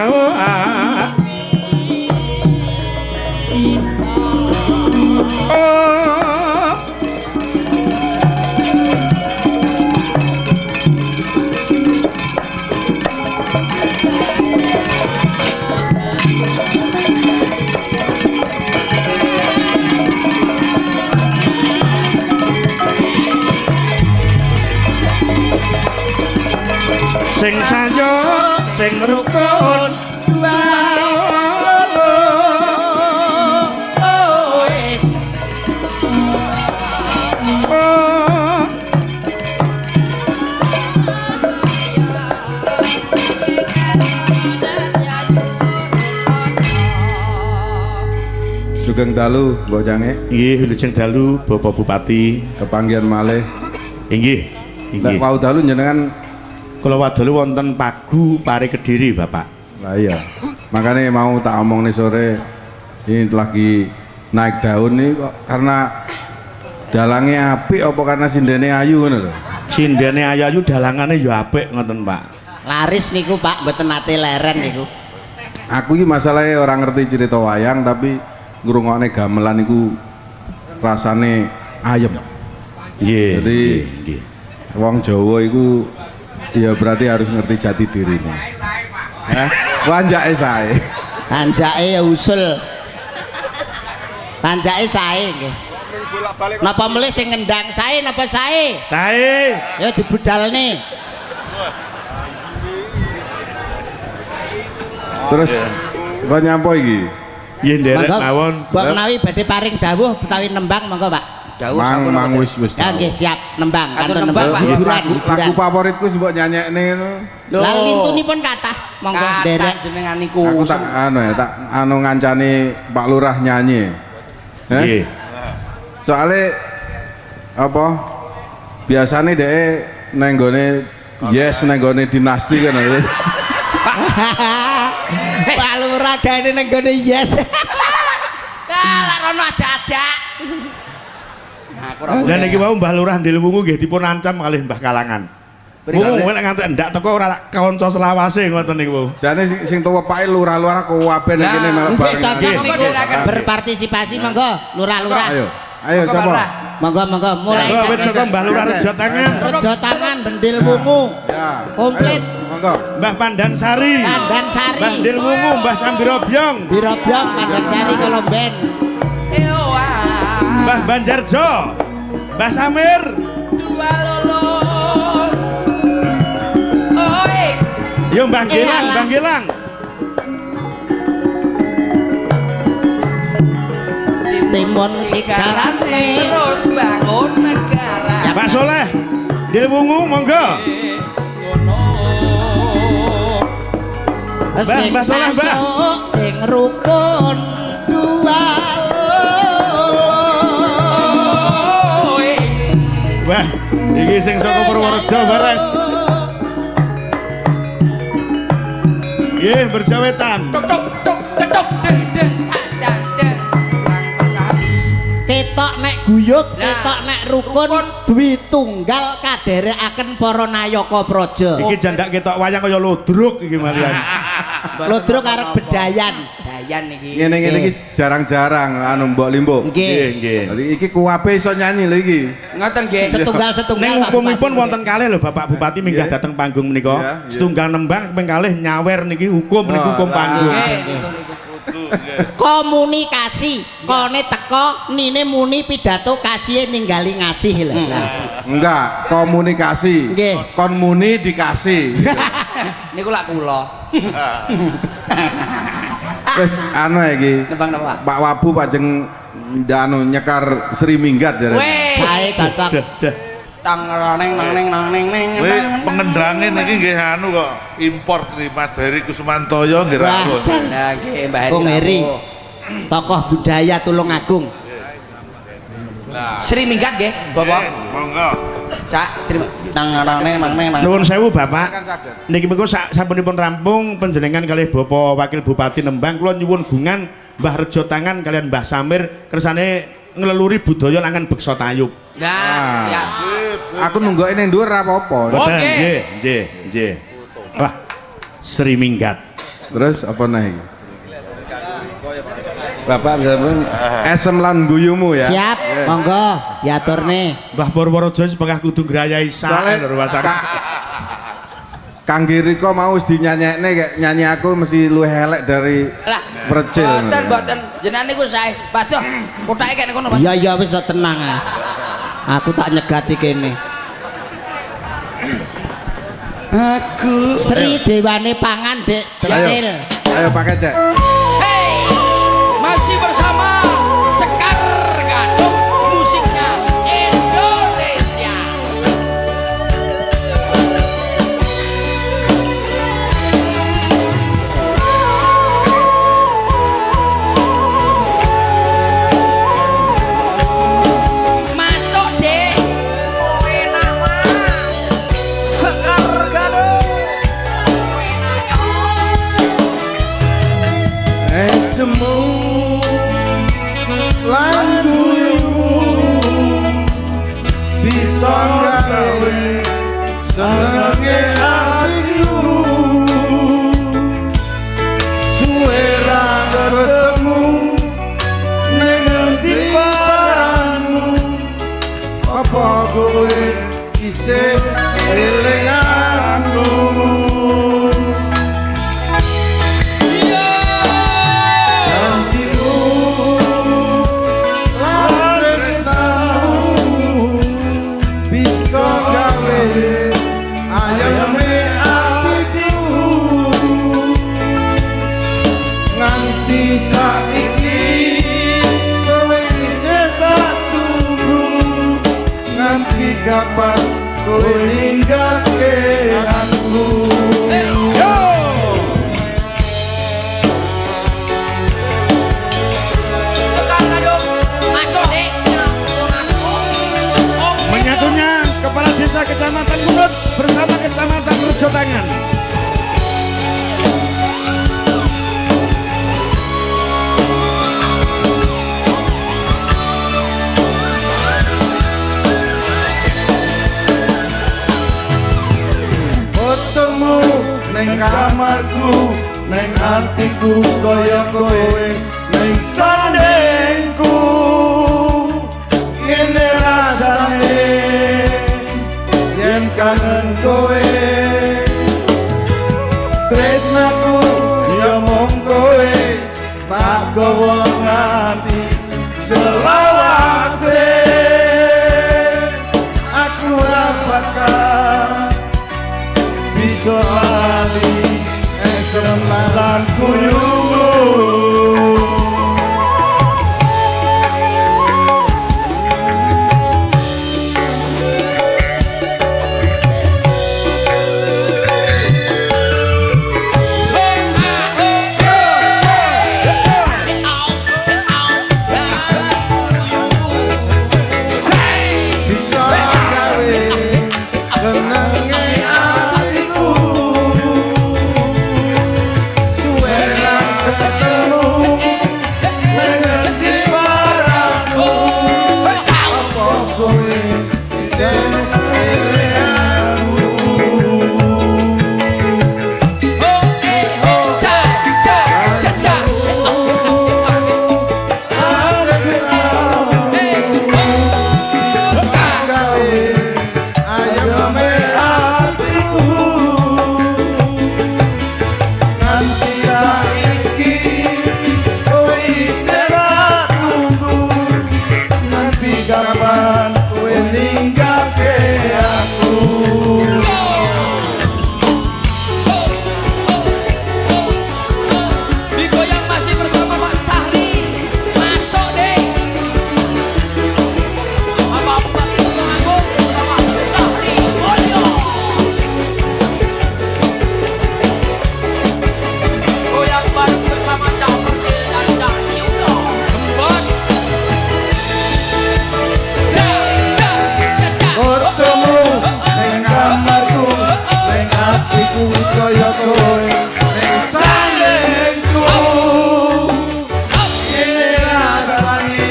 [SPEAKER 1] sing sayo sing rukun
[SPEAKER 4] Sugeng dalu Mbok Jange
[SPEAKER 1] nggih wilujeng dalu Bapak Bupati
[SPEAKER 4] kepanggihan malih
[SPEAKER 1] inggih
[SPEAKER 4] nek
[SPEAKER 1] inggih
[SPEAKER 4] wau dalu jenengan
[SPEAKER 1] kula wadalu wonten Pagu Pare Kediri Bapak
[SPEAKER 4] lah iya makanya mau tak omong nih sore ini lagi naik daun nih kok karena dalangnya apik apa karena sindene ayu ngono lho
[SPEAKER 1] sindene ayu dalangane ya apik ngoten Pak
[SPEAKER 2] laris niku Pak mboten nate leren niku
[SPEAKER 4] aku iki masalahnya orang ngerti cerita wayang tapi ngrungokne gamelan iku rasane ayem
[SPEAKER 1] nggih
[SPEAKER 4] Jadi,
[SPEAKER 1] nggih
[SPEAKER 4] wong Jawa iku ya berarti harus ngerti jati dirine wanjake sae
[SPEAKER 2] anjake ya usul anjake sae nggih napa mulih sing ngendang sae napa sae
[SPEAKER 1] sae
[SPEAKER 2] ya dibudalne
[SPEAKER 4] terus kok nyampo iki
[SPEAKER 1] nggih nderek
[SPEAKER 2] monggo
[SPEAKER 1] mawon
[SPEAKER 2] mbok menawi badhe paring dawuh utawi nembang monggo Pak
[SPEAKER 3] Dawuh
[SPEAKER 4] mang
[SPEAKER 3] sampun
[SPEAKER 4] wis
[SPEAKER 2] ya nggih siap nembang
[SPEAKER 3] Atur
[SPEAKER 2] kantun
[SPEAKER 3] nembang,
[SPEAKER 2] nembang
[SPEAKER 3] Pak.
[SPEAKER 2] hiburan
[SPEAKER 4] lagu favoritku sih mbok nyanyekne ngono
[SPEAKER 2] lah lintunipun kathah monggo nderek
[SPEAKER 3] jenengan niku
[SPEAKER 4] aku tak anu ya tak anu ngancani Pak Lurah nyanyi
[SPEAKER 1] nggih
[SPEAKER 4] soalnya apa biasanya deh nenggone yes nenggone dinasti kan
[SPEAKER 2] Pak Lurah gaene nang gone yes
[SPEAKER 3] lah rono aja-aja aku ora
[SPEAKER 1] dan iki wau Mbah Lurah Ndil Wungu nggih dipun ancam kalih Mbah Kalangan Wungu nek nganti ndak teko ora kanca selawase ngoten niku
[SPEAKER 4] jane sing tuwa pake lurah-lurah kuwabe nek kene malah
[SPEAKER 2] nggih
[SPEAKER 4] bareng
[SPEAKER 2] cocok
[SPEAKER 3] Monggo
[SPEAKER 2] niku
[SPEAKER 3] ndherekaken.
[SPEAKER 2] berpartisipasi monggo lurah-lurah
[SPEAKER 4] ayo ayo sapa
[SPEAKER 2] monggo mulai
[SPEAKER 1] monggo wit saka Mbah Lurah Rejo Tangan
[SPEAKER 2] rejo tangan bendil wungu
[SPEAKER 4] ya
[SPEAKER 2] komplit
[SPEAKER 4] ayo, monggo
[SPEAKER 1] Mbah Pandansari
[SPEAKER 2] Pandan Sari
[SPEAKER 1] Mbah Ndil Wungu Mbah Sambirobyong
[SPEAKER 2] Birobyong Pandan Sari Kolomben
[SPEAKER 1] Mbah Banjarjo Mbah Samir
[SPEAKER 3] dua lolo oi
[SPEAKER 1] yo Mbah Gilang Mbah Gilang
[SPEAKER 2] timun sigarane
[SPEAKER 3] terus bangun negara
[SPEAKER 1] Pak Soleh Ndil Wungu monggo
[SPEAKER 2] sing
[SPEAKER 1] Mbah Soleh, Mbah.
[SPEAKER 2] sayo sing rukun dua
[SPEAKER 3] oi
[SPEAKER 1] wah iki sing saka Purworejo bareng nggih berjawetan
[SPEAKER 3] tok tok tok tok deng deng dan deng Sari
[SPEAKER 2] ketok nek guyut
[SPEAKER 3] Nah,
[SPEAKER 2] ketok nek rukun
[SPEAKER 3] rukun.
[SPEAKER 2] dwi tunggal kaderekaken para nayaka praja
[SPEAKER 1] iki jandak ketok wayang kaya ludruk iki malian
[SPEAKER 2] lodro arep bedayan
[SPEAKER 3] dayan iki
[SPEAKER 4] ngene-ngene iki jarang-jarang anu Mbok Limbo
[SPEAKER 2] nggih
[SPEAKER 1] nggih
[SPEAKER 4] jadi iki kuwabe iso nyanyi lho iki
[SPEAKER 3] ngoten nggih
[SPEAKER 2] setunggal
[SPEAKER 1] ning
[SPEAKER 2] Pak
[SPEAKER 1] hukumipun
[SPEAKER 2] Bupati.
[SPEAKER 1] wonten kalih lho Bapak Bupati minggah
[SPEAKER 4] Iya.
[SPEAKER 1] dateng panggung menika
[SPEAKER 4] Iya, iya.
[SPEAKER 1] setunggal nembang ping kalih nyawer niki hukum niku
[SPEAKER 4] Oh,
[SPEAKER 1] hukum
[SPEAKER 4] lah.
[SPEAKER 1] panggung
[SPEAKER 3] nggih
[SPEAKER 2] komunikasi kone teko nine muni pidato kasihe ninggali ngasih lho
[SPEAKER 4] enggak komunikasi
[SPEAKER 2] Nggih.
[SPEAKER 4] kon muni dikasih
[SPEAKER 3] niku lak kula
[SPEAKER 4] wis anu ya iki
[SPEAKER 3] nembang napa Pak
[SPEAKER 4] Pak Wabu Pak Jeng anu nyekar Sri Minggat jare
[SPEAKER 3] weh
[SPEAKER 2] sae cocok
[SPEAKER 3] tang neng neng neng neng neng
[SPEAKER 5] Kowe pengendrange niki nggih anu kok import nih Mas Heri Kusumantoyo nggih
[SPEAKER 2] Wah,
[SPEAKER 5] rawuh.
[SPEAKER 2] jan.
[SPEAKER 3] nah nggih Mbah
[SPEAKER 2] Bung Heri
[SPEAKER 3] rawuh.
[SPEAKER 2] tokoh budaya Tulungagung
[SPEAKER 3] Sri Minggat nggih Bapak
[SPEAKER 5] Monggo.
[SPEAKER 3] Cak Sri nang nang neng nang neng nang
[SPEAKER 1] nuwun sewu Bapak
[SPEAKER 4] kan saged
[SPEAKER 1] niki menika sapunipun rampung panjenengan kalih Bapak Wakil Bupati Nembang kula nyuwun gungan Mbah Rejo Tangan kalian Mbah Samir kersane ngleluri budaya langan beksa tayub
[SPEAKER 3] nah ya
[SPEAKER 4] aku nunggu ini dhuwur ora apa-apa.
[SPEAKER 3] Oke.
[SPEAKER 1] Nggih. Wah, Sri Minggat.
[SPEAKER 4] Terus apa nih?
[SPEAKER 6] Bapak sampun
[SPEAKER 4] Esem lan guyumu ya.
[SPEAKER 2] Siap, monggo diatur nih.
[SPEAKER 1] Mbah Purworejo sepengah kudu ngrayai sae lho ruwasan.
[SPEAKER 4] Kang Giriko mau wis dinyanyekne kayak nyanyi aku mesti luwih elek dari
[SPEAKER 3] Lah,
[SPEAKER 4] Percil.
[SPEAKER 3] Mboten jenengan niku sae. Padoh, kotake kene kono, Pak.
[SPEAKER 2] Iya wis tenang ah. Aku tak nyegati kene.
[SPEAKER 3] Aku
[SPEAKER 2] Sri Dewane pangan, Dek. Percil.
[SPEAKER 4] Ayo pakai cek.
[SPEAKER 3] Hey, masih bersama Sekar Gadung, musiknya Indonesia. Masuk deh. Enak mah. Sekar Gadung.
[SPEAKER 4] Esemu lan guyumu bisa gawe senenge atiku suwe ra ketemu ning ngendi paramu apa kowe isih eling aku janjimu lan tresnamu bisa gawe ayame atiku nganti saiki kowe isih tak tunggu nganti kapan kowe ninggalke aku.
[SPEAKER 3] Sekar Gadung, masuk deh.
[SPEAKER 1] Menyatunya Kepala Desa Kecamatan Kunut bersama Kecamatan Rejotangan.
[SPEAKER 4] Fotomu neng kamarku, neng atiku kaya kowe, neng sandengku. Ngene rasane yen kangen kowe. Tresnaku ya mung kowe, tak gawa nganti selawase. Aku ora bakal bisa lali esem lan guyumu. Bisa gawe senenge atiku suwe ra ketemu ngerti paramu apa kowe isih eling aku. Kapan kowe ninggalke aku.
[SPEAKER 3] Digoyang masih bersama Pak Sahri. Masuk deh. Bapak Bupati Tulungagung, Bapak Sahri Goyang. Goyang bareng bersama Cak Percil dan Cak Yudo. Gembos.
[SPEAKER 4] Fotomu neng kamarku, neng atiku kaya kowe, neng sandengku. Ini rasane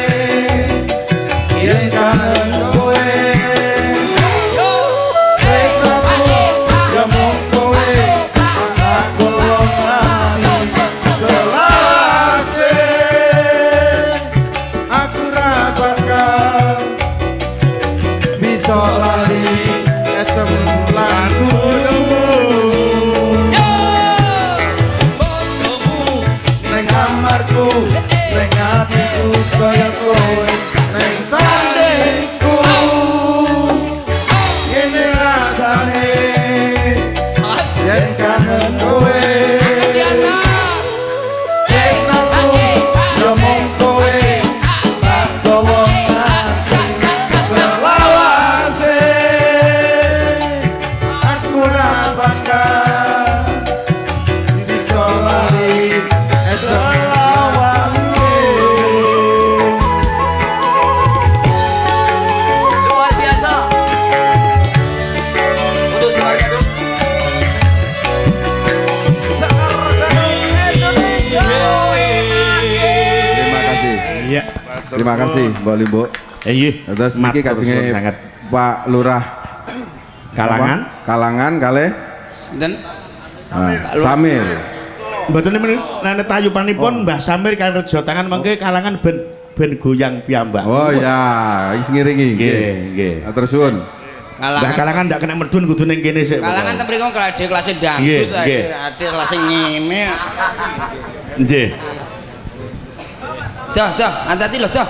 [SPEAKER 4] yen kangen kowe. kangen kowe
[SPEAKER 3] di atas
[SPEAKER 4] yen aku yo mung kowe tak gowo selawase aku ra bangga bisa lali selawase
[SPEAKER 3] luar biasa untuk Sekar Gadung.
[SPEAKER 4] terima kasih
[SPEAKER 1] Iya.
[SPEAKER 4] terima kasih Mbak Limbo
[SPEAKER 1] Iya.
[SPEAKER 4] terus niki
[SPEAKER 1] Matur
[SPEAKER 4] kajenge
[SPEAKER 1] suwun sangat.
[SPEAKER 4] Pak Lurah
[SPEAKER 1] Kalangan.
[SPEAKER 4] apa? Kalangan kalih
[SPEAKER 3] Dan
[SPEAKER 4] Samir
[SPEAKER 1] Mboten men nenek tayupanipun Mbah Samir kan reja tangan mengke kalangan ben goyang piyambak.
[SPEAKER 4] oh ya wis ngiringi
[SPEAKER 1] Nggih, nggih.
[SPEAKER 4] terus suwun
[SPEAKER 1] Mbah kalangan ndak kena medun kudu ning kene sik.
[SPEAKER 3] kalangan tapi kok kalau ada kelasnya
[SPEAKER 1] Nggih,
[SPEAKER 3] dangdut
[SPEAKER 1] nggih.
[SPEAKER 3] ada kelasnya ngene
[SPEAKER 1] Nggih.
[SPEAKER 3] dah hati-hati loh dah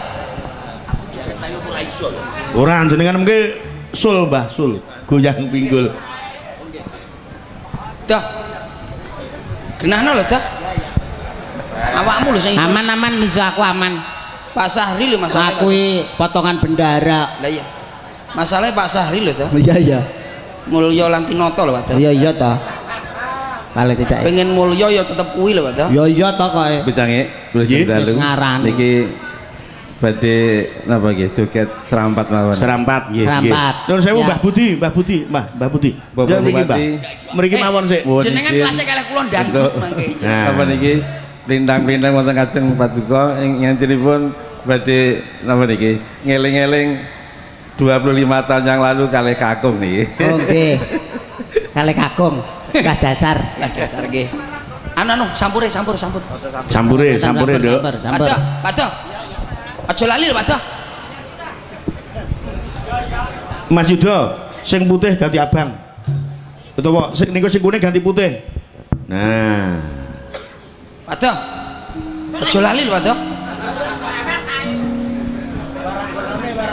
[SPEAKER 1] Ora jenengan mengke sul Mbah sul goyang pinggul.
[SPEAKER 3] dah genahno loh dah awakmu lho sing
[SPEAKER 2] Aman-aman bisa aku aman.
[SPEAKER 3] Pak Sahri lho masalahnya
[SPEAKER 2] Aku potongan bendara.
[SPEAKER 3] lah iya masalahnya Pak Sahri lho dah
[SPEAKER 2] Iya iya.
[SPEAKER 3] Mulya Lantinoto lho Pak dah
[SPEAKER 2] Iya iya toh. Paling tidak.
[SPEAKER 3] pengen mulya ya tetep kuwi lho Pak dah
[SPEAKER 2] Iya iya toh kok.
[SPEAKER 6] Bicange boleh
[SPEAKER 1] Nggih,
[SPEAKER 6] dalu.
[SPEAKER 2] wis ngarani.
[SPEAKER 6] Niki badhe napa nggih joget serampat mawon.
[SPEAKER 1] Serampat nggih.
[SPEAKER 2] Serampat.
[SPEAKER 1] Nuwun sewu
[SPEAKER 2] Siap.
[SPEAKER 1] Mbah Budi, Mbah Budi, Mbah Budi.
[SPEAKER 6] Bapak
[SPEAKER 1] Ya mriki, Mbah.
[SPEAKER 6] Bupati.
[SPEAKER 1] Mriki mawon sik.
[SPEAKER 6] Mohon
[SPEAKER 3] jenengan
[SPEAKER 6] izin.
[SPEAKER 3] kelasnya kalah kula dangdut mangke
[SPEAKER 1] Nah.
[SPEAKER 6] Apa niki lintang-lintang wonten kajeng Paduka ing njenipun badhe napa niki ngeling-eling 25 tahun yang lalu kalih kakung niki.
[SPEAKER 2] Oke. Kali kakung. Kah dasar.
[SPEAKER 3] lah dasar nggih anu sampure sampur
[SPEAKER 1] Sampure, sampure, Nduk.
[SPEAKER 2] Sampur.
[SPEAKER 3] Pak dah aja lali lho Pak dah
[SPEAKER 1] Mas Yuda, sing putih ganti abang. Utawa sing niku sing kuning ganti putih. Nah.
[SPEAKER 3] Pak dah aja lali lho Pak dah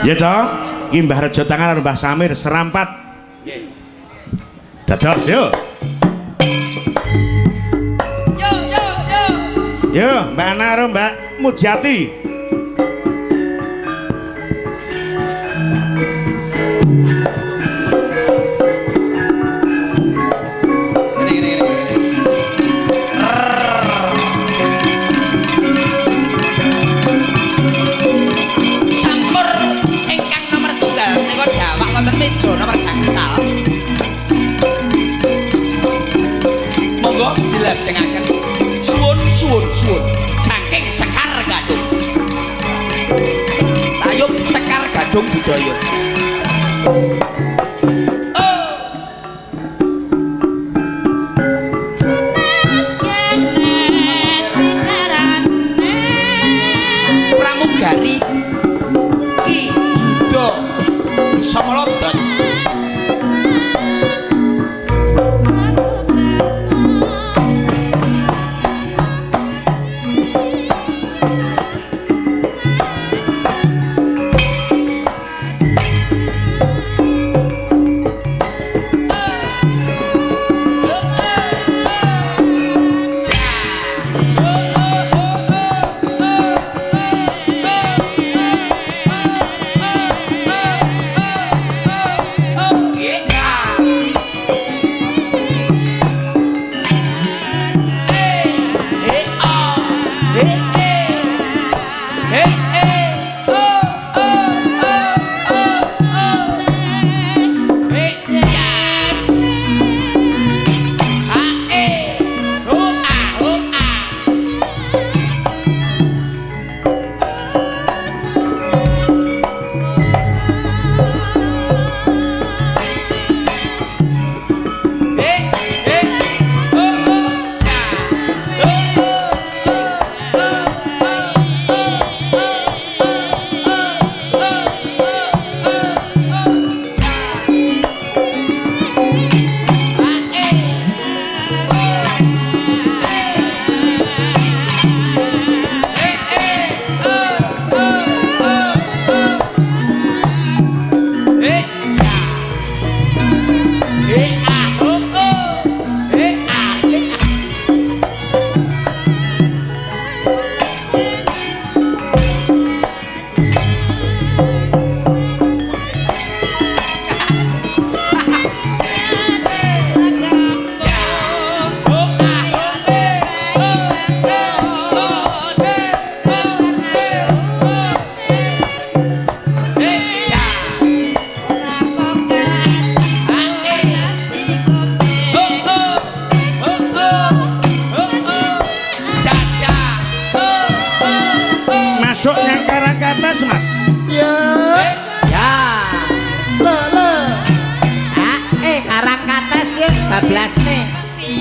[SPEAKER 1] Ya, Cok. Iki Mbah Rejo tangan karo Mbah Samir serampat. Dados yo.
[SPEAKER 3] yo
[SPEAKER 1] Yo, Mbak Ana karo Mbak Mujiati.
[SPEAKER 3] gini sampur ingkang nomor tunggal menika jawab wonten meja nomor gangsal monggo dilajengaken suwun saking Sekar Gadung tayub Sekar Gadung budaya pramugari Ki Yuda Samolodot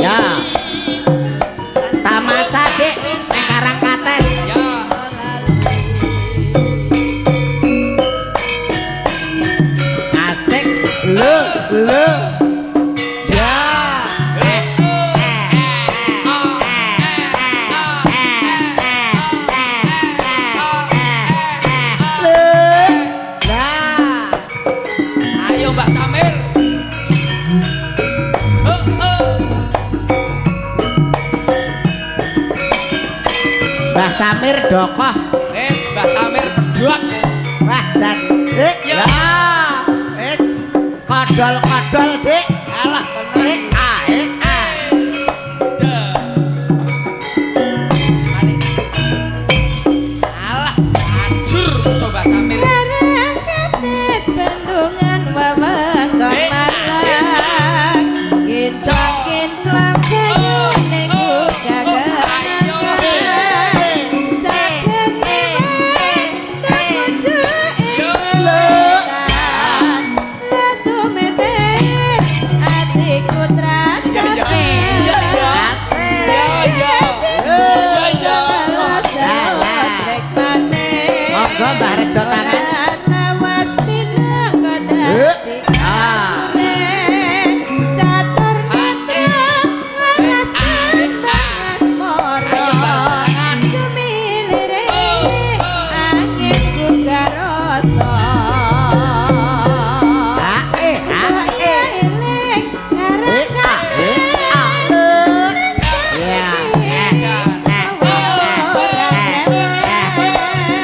[SPEAKER 2] Ya. Tamasa Dik ning Karangkates.
[SPEAKER 3] Ya.
[SPEAKER 2] Asik lu ya.
[SPEAKER 3] Ayo Mbak Samir.
[SPEAKER 2] Mbah Samir dokoh.
[SPEAKER 3] Wes Mbak Samir pedhot.
[SPEAKER 2] Wah, jan.
[SPEAKER 3] Ya.
[SPEAKER 2] Ya. Wis kodol-kodol, Dik.
[SPEAKER 3] Alah tenan. Alah ajur Mbak Samir.
[SPEAKER 7] Karangkates bendungan wewengkon
[SPEAKER 3] Eh,
[SPEAKER 7] Malang. Kinclong-kinclong banyu ning gagasan.
[SPEAKER 2] Monggo Mbah Rejo tangan.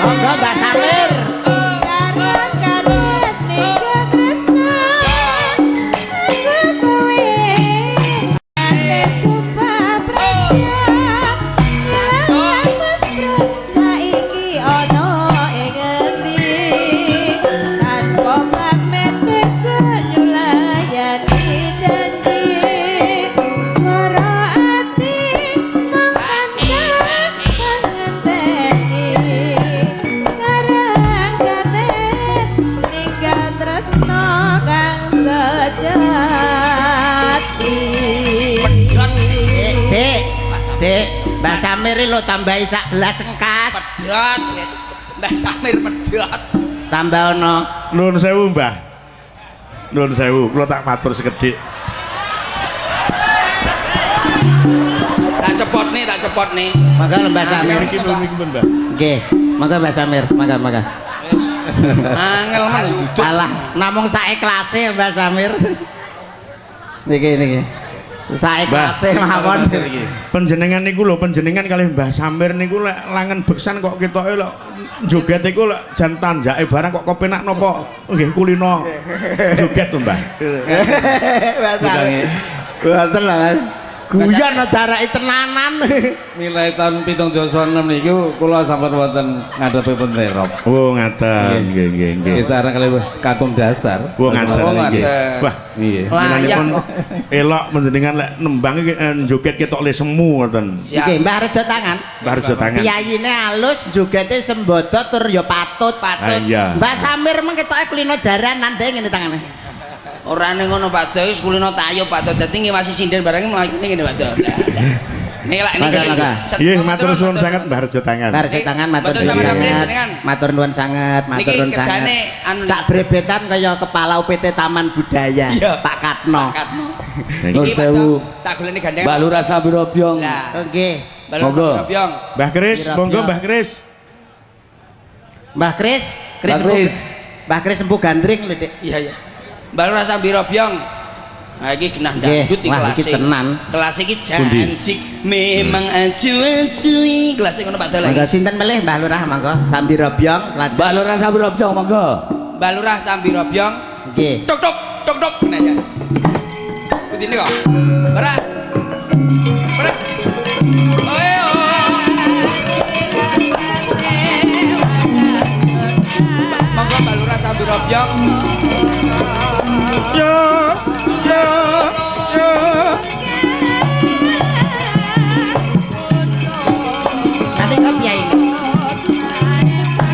[SPEAKER 2] Monggo Mbah Samir. Dek, Mbah Samir lo tambahi sak gelas engkas.
[SPEAKER 3] Pedhot wis. Mbak Samir pedhot.
[SPEAKER 2] Tambah ono.
[SPEAKER 1] Nuwun sewu, Mbah. Nuwun sewu, kula tak matur sekedhik.
[SPEAKER 3] Tak cepot nih.
[SPEAKER 2] Monggo Mbah Samir.
[SPEAKER 1] Iki nuwun iki, Mbah.
[SPEAKER 2] Nggih, monggo Mbah Samir, monggo.
[SPEAKER 3] Wis. Angel men duduk.
[SPEAKER 2] Alah, namung saiklase Mbah Samir. Niki. Saiklase mawon.
[SPEAKER 1] Panjenengan niku lho, panjenengan kalih Mbah Samir niku lek langen beksan kok ketoke lho joget iku lek jan tanjake barang kok kepenak napa nggih kulino joget to, Mbah.
[SPEAKER 2] Boten lho, Mas. Guyon darake tenanan.
[SPEAKER 6] Milai tahun 726 niku kula sampun wonten ngadepi penterop.
[SPEAKER 1] Oh, ngaten. Nggih.
[SPEAKER 6] Kisaran kali kakung dasar.
[SPEAKER 1] Oh, ngaten nggih. Wah,
[SPEAKER 6] Iya.
[SPEAKER 1] menanipun
[SPEAKER 3] Layak
[SPEAKER 1] elok panjenengan lek nembang iki joget ketok le semu ngoten.
[SPEAKER 2] Nggih, Mbah Rejo tangan.
[SPEAKER 1] Mbah Rejo tangan.
[SPEAKER 2] Piyayine alus, jogete sembodo tur ya patut.
[SPEAKER 1] Ah, iya.
[SPEAKER 2] Mbah Samir meng ketoke kulino jaranan deh ngene tangane.
[SPEAKER 3] Ora ning ngono Pak Do, wis kulino tayo Pak Do. Dadi ngiwasi sinden bareng mlaku ngene Pak Do. Nih lak niki.
[SPEAKER 1] Nggih, matur suwun sanget Mbah Rejo tangan.
[SPEAKER 2] Mbah Rejo tangan matur
[SPEAKER 3] Betul,
[SPEAKER 2] nuwun
[SPEAKER 3] sampeyan
[SPEAKER 2] sanget.
[SPEAKER 3] jenengan.
[SPEAKER 2] Matur nuwun sanget, matur
[SPEAKER 3] Niki
[SPEAKER 2] nuwun sanget.
[SPEAKER 3] kerjane anu
[SPEAKER 2] Sak brebetan kaya kepala UPT Taman Budaya
[SPEAKER 3] Iya.
[SPEAKER 2] Pak Katno.
[SPEAKER 3] Katno.
[SPEAKER 6] Nur
[SPEAKER 3] Iki Pak
[SPEAKER 6] sewu.
[SPEAKER 3] Do, tak goleki gandengan.
[SPEAKER 6] Mbak Lurah Sabirobyong.
[SPEAKER 3] Lah,
[SPEAKER 2] Nggih.
[SPEAKER 3] balon
[SPEAKER 6] Monggo.
[SPEAKER 3] Sabirobyong.
[SPEAKER 1] Mbah Kris,
[SPEAKER 2] Kira-kira.
[SPEAKER 1] monggo Mbah Kris.
[SPEAKER 2] Mbah Kris,
[SPEAKER 6] Mbah Kris.
[SPEAKER 2] Mbah Kris empu gandring lho, Dik.
[SPEAKER 3] Iya. Balon Sabirobyong. Nah, iki genah
[SPEAKER 2] Nggih,
[SPEAKER 3] dangdut iki
[SPEAKER 2] wah,
[SPEAKER 3] kelas.
[SPEAKER 2] iki tenan.
[SPEAKER 3] Kelas iki janjik memang acu-acu kelas ngono Pak Do.
[SPEAKER 2] Monggo sinten melih Mbah Lurah monggo sambil robyong lajeng.
[SPEAKER 6] Mbak Lurah Sabirobyong monggo.
[SPEAKER 3] Mbak Lurah Sabirobyong.
[SPEAKER 2] Nggih.
[SPEAKER 3] Tok tok kena aja. Putine kok. Ora. Ora. Monggo Mbak Lurah Sabirobyong.
[SPEAKER 1] Yo.
[SPEAKER 2] Nanti kok piye ini?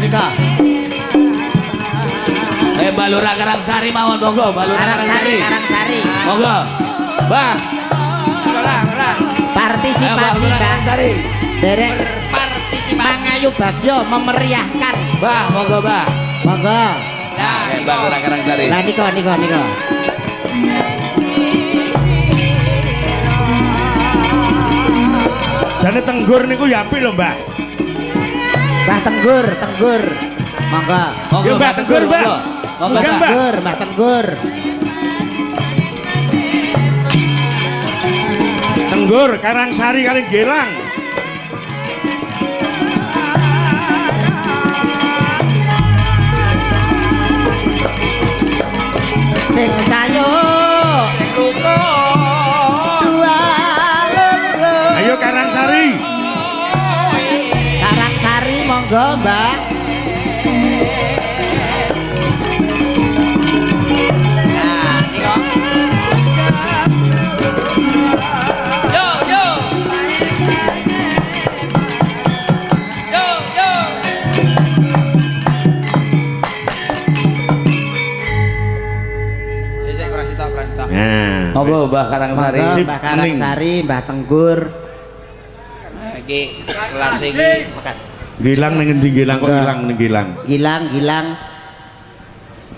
[SPEAKER 2] Nika.
[SPEAKER 6] Mbak Lurah Karangsari mawon monggo, Mbak Lurah Karangsari.
[SPEAKER 2] Karangsari.
[SPEAKER 6] Monggo. Mbah.
[SPEAKER 3] Ora.
[SPEAKER 2] berpartisipasi Mbak. Derek
[SPEAKER 3] Berpartisipasi.
[SPEAKER 2] Mangayu Bagyo memeriahkan.
[SPEAKER 3] Mbah, monggo Mbah.
[SPEAKER 2] Monggo.
[SPEAKER 3] Nah,
[SPEAKER 6] Mbak Lurah Karangsari.
[SPEAKER 2] Lah niko.
[SPEAKER 1] Jane Tenggur niku ya apik lho, Mbah.
[SPEAKER 2] Mbah Tenggur. Monggo.
[SPEAKER 1] Ya Mbah Tenggur, Mbah.
[SPEAKER 3] Monggo
[SPEAKER 1] Mbah.
[SPEAKER 3] Mbah.
[SPEAKER 2] Mbah Tenggur.
[SPEAKER 1] Tenggur Karangsari kali Gelang.
[SPEAKER 2] Sing sayo dua loro.
[SPEAKER 1] Ayo Karangsari.
[SPEAKER 2] Karangsari monggo Mbak.
[SPEAKER 3] Nah, niko. Yo. Sik kurang sitok.
[SPEAKER 1] Nah.
[SPEAKER 6] Monggo Mbah Karangsari.
[SPEAKER 2] Monggo
[SPEAKER 1] Sip,
[SPEAKER 2] Mbah Karangsari, Mbah Tenggur.
[SPEAKER 3] Iki kelas iki
[SPEAKER 1] Gilang ning endi Gilang kok
[SPEAKER 2] Monggo.
[SPEAKER 1] ilang ning Gilang.
[SPEAKER 2] Gilang.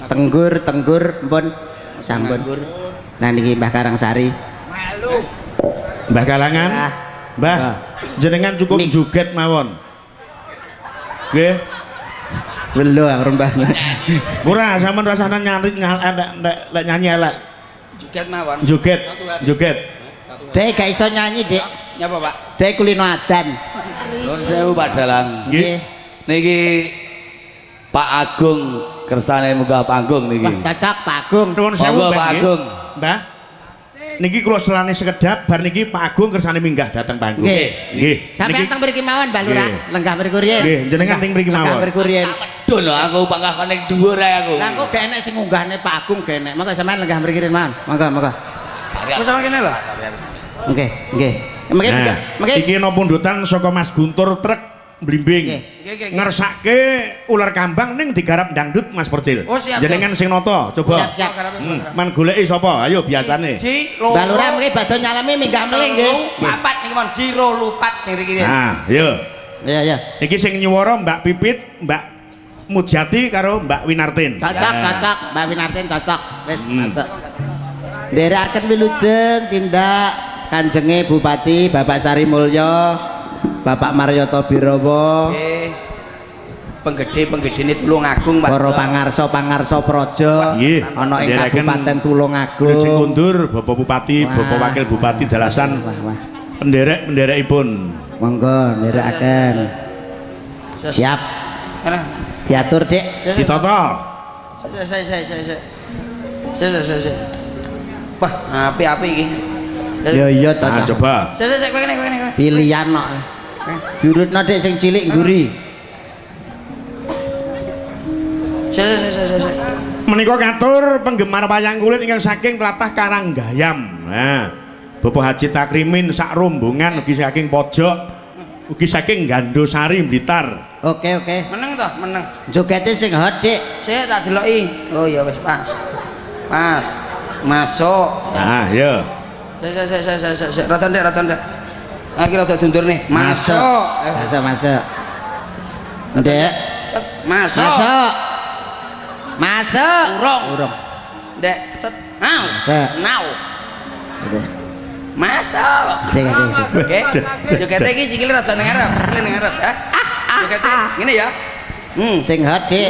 [SPEAKER 2] Tenggur pun sampun.
[SPEAKER 3] nganggur.
[SPEAKER 2] Nah niki Mbah Karangsari.
[SPEAKER 1] Mbah Kalangan.
[SPEAKER 2] Ah.
[SPEAKER 1] Mbah,
[SPEAKER 2] Ah.
[SPEAKER 1] jenengan cukup
[SPEAKER 2] Ning.
[SPEAKER 1] joget mawon. Nggih.
[SPEAKER 2] Lho Mbah.
[SPEAKER 1] Ora sampean rasane nek nyanyi elek.
[SPEAKER 3] Joget mawon.
[SPEAKER 1] Joget.
[SPEAKER 2] Dek gak iso nyanyi, Dek.
[SPEAKER 3] Nyapa, Pak?
[SPEAKER 2] Dek kulino adan.
[SPEAKER 6] Nuwun sewu Pak Dalang.
[SPEAKER 1] Nggih.
[SPEAKER 6] Niki Pak Agung kersane munggah panggung niki.
[SPEAKER 2] Wah, cocok Pak Agung.
[SPEAKER 1] Nuwun sewu
[SPEAKER 6] Monggo
[SPEAKER 1] Mbah.
[SPEAKER 6] Pak
[SPEAKER 1] nggih.
[SPEAKER 6] Agung.
[SPEAKER 1] Mbah. Niki kula selane sekedap bar niki Pak Agung kersane minggah dateng panggung.
[SPEAKER 2] Nggih.
[SPEAKER 1] Nggih.
[SPEAKER 2] Sampeyan
[SPEAKER 1] Niki-
[SPEAKER 2] teng mriki mawon, Mbah Lurah.
[SPEAKER 1] Nggih.
[SPEAKER 2] Lenggah mriku riyen.
[SPEAKER 1] Nggih, jenengan teng mriki mawon.
[SPEAKER 2] Lenggah mriku riyen.
[SPEAKER 6] Aduh lho aku pangkah ning dhuwur ae aku.
[SPEAKER 2] Lah kok gak enek sing ngunggahne Pak Agung gak enek. Monggo sampeyan lenggah mriki riyen mawon. Monggo.
[SPEAKER 3] Wis sama kene lho.
[SPEAKER 2] Nggih. Mengke
[SPEAKER 1] Nah, iki ana pundutan saka Mas Guntur trek blimbing.
[SPEAKER 3] Nggih.
[SPEAKER 1] Ngersake ular kambang ning digarap dangdut Mas Percil.
[SPEAKER 3] Oh, siap,
[SPEAKER 1] Jenengan sing nata, coba.
[SPEAKER 2] Siap.
[SPEAKER 1] Man goleki sapa? Ayo biasane.
[SPEAKER 2] Mbah Lurah mengke badhe nyalami minggah melih nggih.
[SPEAKER 3] Papat niki mon jiro lupat sing riki.
[SPEAKER 1] Nah, yo.
[SPEAKER 2] Iya.
[SPEAKER 1] Iki sing nyuwara Mbak Pipit, Mbak Mujati karo Mbak Winartin.
[SPEAKER 2] Cocok, Mbak Winartin cocok. Wis masuk. Ndherekaken wilujeng tindak Kanjenge Bupati Bapak Sari Mulyo, Bapak Maryoto Birowo,
[SPEAKER 3] Nggih. Penggede-penggedene Tulungagung, Pak.
[SPEAKER 2] para pangarsa praja
[SPEAKER 1] Nggih.
[SPEAKER 2] ana ing
[SPEAKER 1] Ndherekaken
[SPEAKER 2] Kabupaten Tulungagung.
[SPEAKER 1] Wilujeng kundur Bapak Bupati, Bapak
[SPEAKER 2] Wah.
[SPEAKER 1] Wakil Bupati dalasan
[SPEAKER 2] Wah.
[SPEAKER 1] penderek-penderekipun.
[SPEAKER 2] Monggo ndherekaken. Siap.
[SPEAKER 3] Ana.
[SPEAKER 2] Diatur, Dik.
[SPEAKER 1] Ditata.
[SPEAKER 3] Saya. Wah, api-api iki.
[SPEAKER 2] Iya to.
[SPEAKER 1] Nah, coba.
[SPEAKER 3] Saya kowe kene.
[SPEAKER 2] Pilihan kok. Jurutno Dik sing cilik ngguri.
[SPEAKER 3] Saya.
[SPEAKER 1] Menika katur penggemar wayang kulit ingkang saking tlatah Karanggayam. Nah, Bapak Haji Takrimin sak rombongan ugi saking pojok, ugi saking Gandosari Blitar.
[SPEAKER 2] Oke.
[SPEAKER 3] Meneng toh, meneng.
[SPEAKER 2] Jogete sing hot, Dik.
[SPEAKER 3] Saya tak deloki. Oh iya wis pas. Pas. Masuk.
[SPEAKER 1] Nah, ya.
[SPEAKER 3] Saya. Rata ndak. Iki rada dundur nih. Masuk.
[SPEAKER 2] Masuk. Ndek.
[SPEAKER 3] Masuk.
[SPEAKER 2] Masuk.
[SPEAKER 3] Urung. Ndek set.
[SPEAKER 2] Set.
[SPEAKER 3] Now.
[SPEAKER 2] Oke.
[SPEAKER 3] Masuk.
[SPEAKER 2] Sing.
[SPEAKER 3] Oke. Jogete iki sikile rada ning ngarep, ya. Jogete ngene ya.
[SPEAKER 2] Sing hot, Dik.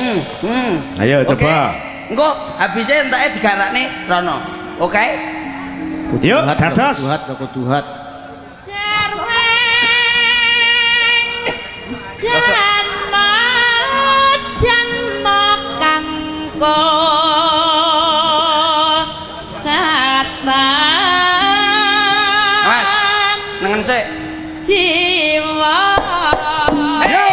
[SPEAKER 1] Ayo coba.
[SPEAKER 3] Engko habise entake digarakne rono. Oke?
[SPEAKER 1] Yuk, dados.
[SPEAKER 2] Kudu hot.
[SPEAKER 7] Janma kanggo jatan
[SPEAKER 3] Mas, nengen sik.
[SPEAKER 7] jiwa.
[SPEAKER 3] Ayo.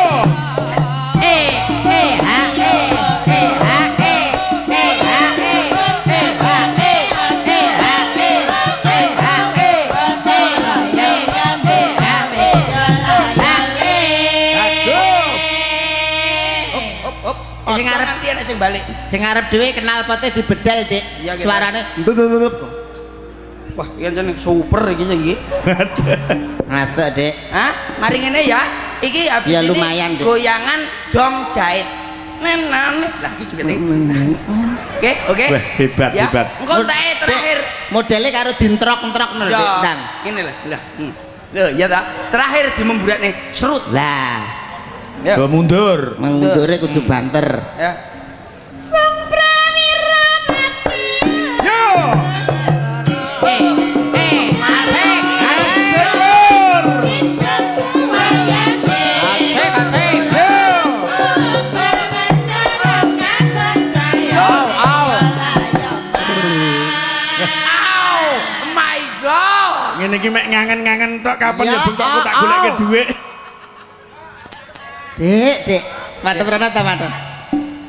[SPEAKER 2] Sing arep
[SPEAKER 3] nanti ana sing balik.
[SPEAKER 2] Sing arep dhewe kenal pote dibedal, Dik.
[SPEAKER 3] Iya, gitu.
[SPEAKER 2] Suarane mbub.
[SPEAKER 3] Wah, iki jeneng super iki iki.
[SPEAKER 2] Masuk, Dik.
[SPEAKER 3] Hah? Mari ngene ya. Iki habis
[SPEAKER 2] Ya,
[SPEAKER 3] ini
[SPEAKER 2] lumayan, Dik.
[SPEAKER 3] goyangan dom jahit. Nenan. Lah iki juga ning. Oke.
[SPEAKER 1] Wah, hebat,
[SPEAKER 3] Ya,
[SPEAKER 1] hebat.
[SPEAKER 3] engko tae terakhir.
[SPEAKER 2] Modelnya karo dintrok-entrok ngono, Dik,
[SPEAKER 3] Ya,
[SPEAKER 2] Ndang.
[SPEAKER 3] ngene lah. Lah. Loh, ya ta. Terakhir di memburatne serut.
[SPEAKER 2] Lah,
[SPEAKER 3] Ya.
[SPEAKER 1] Go mundur.
[SPEAKER 2] mundure kudu banter.
[SPEAKER 3] Ya.
[SPEAKER 7] Wong prawira mati
[SPEAKER 1] Yo.
[SPEAKER 2] Asik, asik.
[SPEAKER 7] Dindaku wayane
[SPEAKER 2] Asik, asik.
[SPEAKER 7] Bermancarang katon saya
[SPEAKER 2] Au.
[SPEAKER 3] Ow! My god.
[SPEAKER 1] Ngene iki mek ngangen-ngangen tok kapan
[SPEAKER 2] Ya
[SPEAKER 1] ya bentuk aku tak
[SPEAKER 2] Allah.
[SPEAKER 1] goleke dhuwit.
[SPEAKER 2] Dik. Madem rene ta, Madem.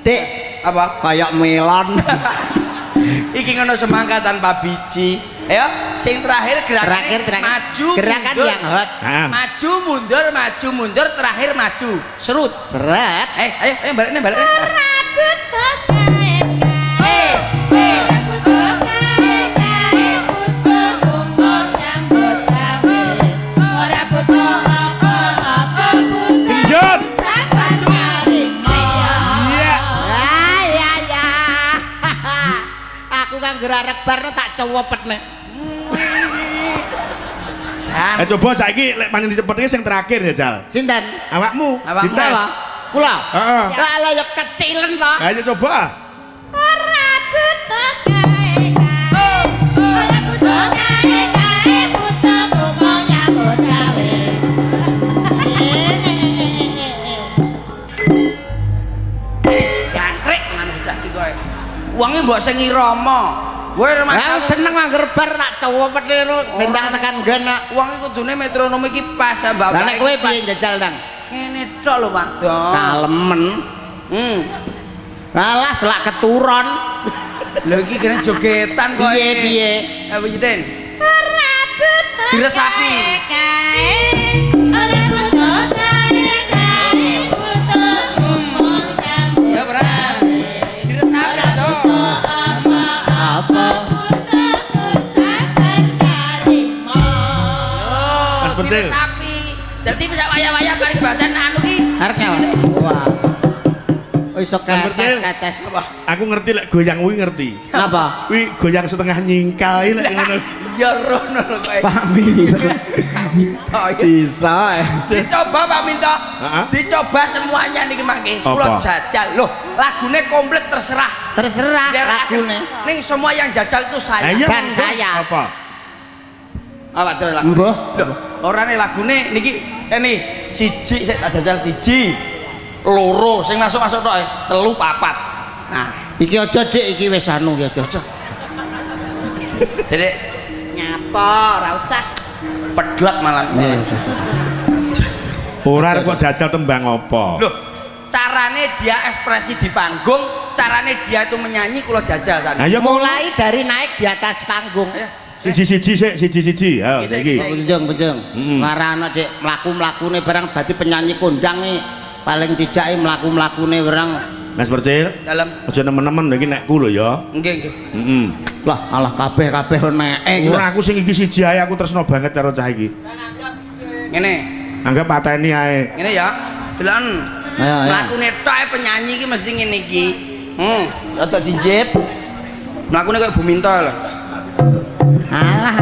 [SPEAKER 2] Dik,
[SPEAKER 3] Apa?
[SPEAKER 2] kayak melon.
[SPEAKER 3] Iki ngono semangka tanpa biji. Ya, sing terakhir gerakan
[SPEAKER 2] Terakhir.
[SPEAKER 3] maju.
[SPEAKER 2] Gerakan
[SPEAKER 3] mundur.
[SPEAKER 2] yang hot.
[SPEAKER 1] Ah.
[SPEAKER 3] Maju mundur, terakhir maju. Serut.
[SPEAKER 2] Seret.
[SPEAKER 3] Ayo balik nih.
[SPEAKER 7] Rambut kok kae rambut kok kae butuh kumpul nyambut gawe ora butuh apa-apa butuh
[SPEAKER 1] Genjot.
[SPEAKER 7] sabar karima
[SPEAKER 1] Iya.
[SPEAKER 2] Ya. Aku kan gerarek barno tak cowopetne.
[SPEAKER 1] Eh coba saiki lek pancen dicepetke sing terakhir ya, Jal.
[SPEAKER 2] Sinten?
[SPEAKER 1] Awakmu.
[SPEAKER 3] Awakmu.
[SPEAKER 1] Dites.
[SPEAKER 2] Apa? Kula.
[SPEAKER 1] Heeh.
[SPEAKER 2] Lah ya kecilen to.
[SPEAKER 1] Ayo coba.
[SPEAKER 7] ora butuh kae ora butuh kae butuh kumpul nyambut gawe
[SPEAKER 3] Jangkrik nang bocah iki kowe. Wonge mbok sing irama. Kowe
[SPEAKER 2] Lah
[SPEAKER 3] masalah
[SPEAKER 2] seneng angger bar tak cowopetne ngono bentang tekan ngene.
[SPEAKER 3] wong iki kudune metronom iki pas ya, Bapak.
[SPEAKER 2] Lah nek kowe piye njajal Ndang?
[SPEAKER 3] Ngene tok lho, Pak.
[SPEAKER 2] Kalemen.
[SPEAKER 3] Hmm.
[SPEAKER 2] Alah selak keturon.
[SPEAKER 3] Lho iki kene jogetan kok.
[SPEAKER 2] Piye?
[SPEAKER 3] Apa jiten?
[SPEAKER 7] ora butuh
[SPEAKER 3] Diresapi.
[SPEAKER 7] kae ora butuh kae butuh kumpul nyambut
[SPEAKER 3] Ya, Bra. Diresapi to.
[SPEAKER 2] Apa?
[SPEAKER 1] Mas Pentil.
[SPEAKER 3] Diresapi. Dadi bisa wayah-wayah paribasan anu ki.
[SPEAKER 2] Arep nyawa. Wah. Oh iso
[SPEAKER 1] Berarti-
[SPEAKER 2] kates.
[SPEAKER 1] Aku ngerti lek goyang kuwi ngerti.
[SPEAKER 2] Napa?
[SPEAKER 1] Kuwi goyang setengah nyingkal iki lek ngono.
[SPEAKER 3] Ya rono lho kowe.
[SPEAKER 2] Pak Minto.
[SPEAKER 3] Oh, iya.
[SPEAKER 2] Bisa.
[SPEAKER 3] Dicoba Pak Minto.
[SPEAKER 1] Heeh.
[SPEAKER 3] Dicoba semuanya niki mangke. Kula
[SPEAKER 1] Apa?
[SPEAKER 3] jajal. Loh, lagune komplit terserah.
[SPEAKER 2] Terserah
[SPEAKER 3] Biar
[SPEAKER 2] lagune.
[SPEAKER 3] ning semua yang jajal itu
[SPEAKER 1] Lah
[SPEAKER 3] saya.
[SPEAKER 1] iya
[SPEAKER 2] Ban
[SPEAKER 1] monggo.
[SPEAKER 2] saya.
[SPEAKER 1] Apa?
[SPEAKER 3] Apa tuh lagu?
[SPEAKER 2] Mbah.
[SPEAKER 3] Loh, orane lagune niki ini siji sik tak jajal siji. Loro sing masuk-masuk tok, telu papat. Nah,
[SPEAKER 2] Iki aja Dik, iki wis anu ya aja.
[SPEAKER 3] jadi
[SPEAKER 7] nyapa ora usah
[SPEAKER 3] pedhot malah.
[SPEAKER 1] Ora arep kok jajal tembang apa?
[SPEAKER 3] Loh, carane dia ekspresi di panggung, carane dia itu menyanyi kula jajal
[SPEAKER 1] Lah
[SPEAKER 3] sana.
[SPEAKER 1] ya
[SPEAKER 2] Mulai dari naik di atas panggung.
[SPEAKER 1] siji-siji sik, siji-siji. Ha,
[SPEAKER 3] Iki,
[SPEAKER 1] iki.
[SPEAKER 3] iki.
[SPEAKER 2] Bujung. Ngarana Dik mlaku-mlakune barang dadi penyanyi kondang paling tijake mlaku-mlakune barang.
[SPEAKER 1] Mas Percil,
[SPEAKER 3] Dalam
[SPEAKER 1] aja nemen-nemen iki nekku lho ya.
[SPEAKER 3] nggih nggih.
[SPEAKER 1] Heeh.
[SPEAKER 2] Lah alah kabeh nek.
[SPEAKER 1] Ora aku sing iki siji ae aku tresno banget karo cah iki.
[SPEAKER 3] Ngene,
[SPEAKER 1] Anggap pateni ae.
[SPEAKER 3] ngene ya. Deloken.
[SPEAKER 2] Ayo, ayo.
[SPEAKER 3] Mlakune tok ae penyanyi iki mesti ngene iki. Rada jinjit. Mlakune koyo Buminto lho.
[SPEAKER 2] Alah,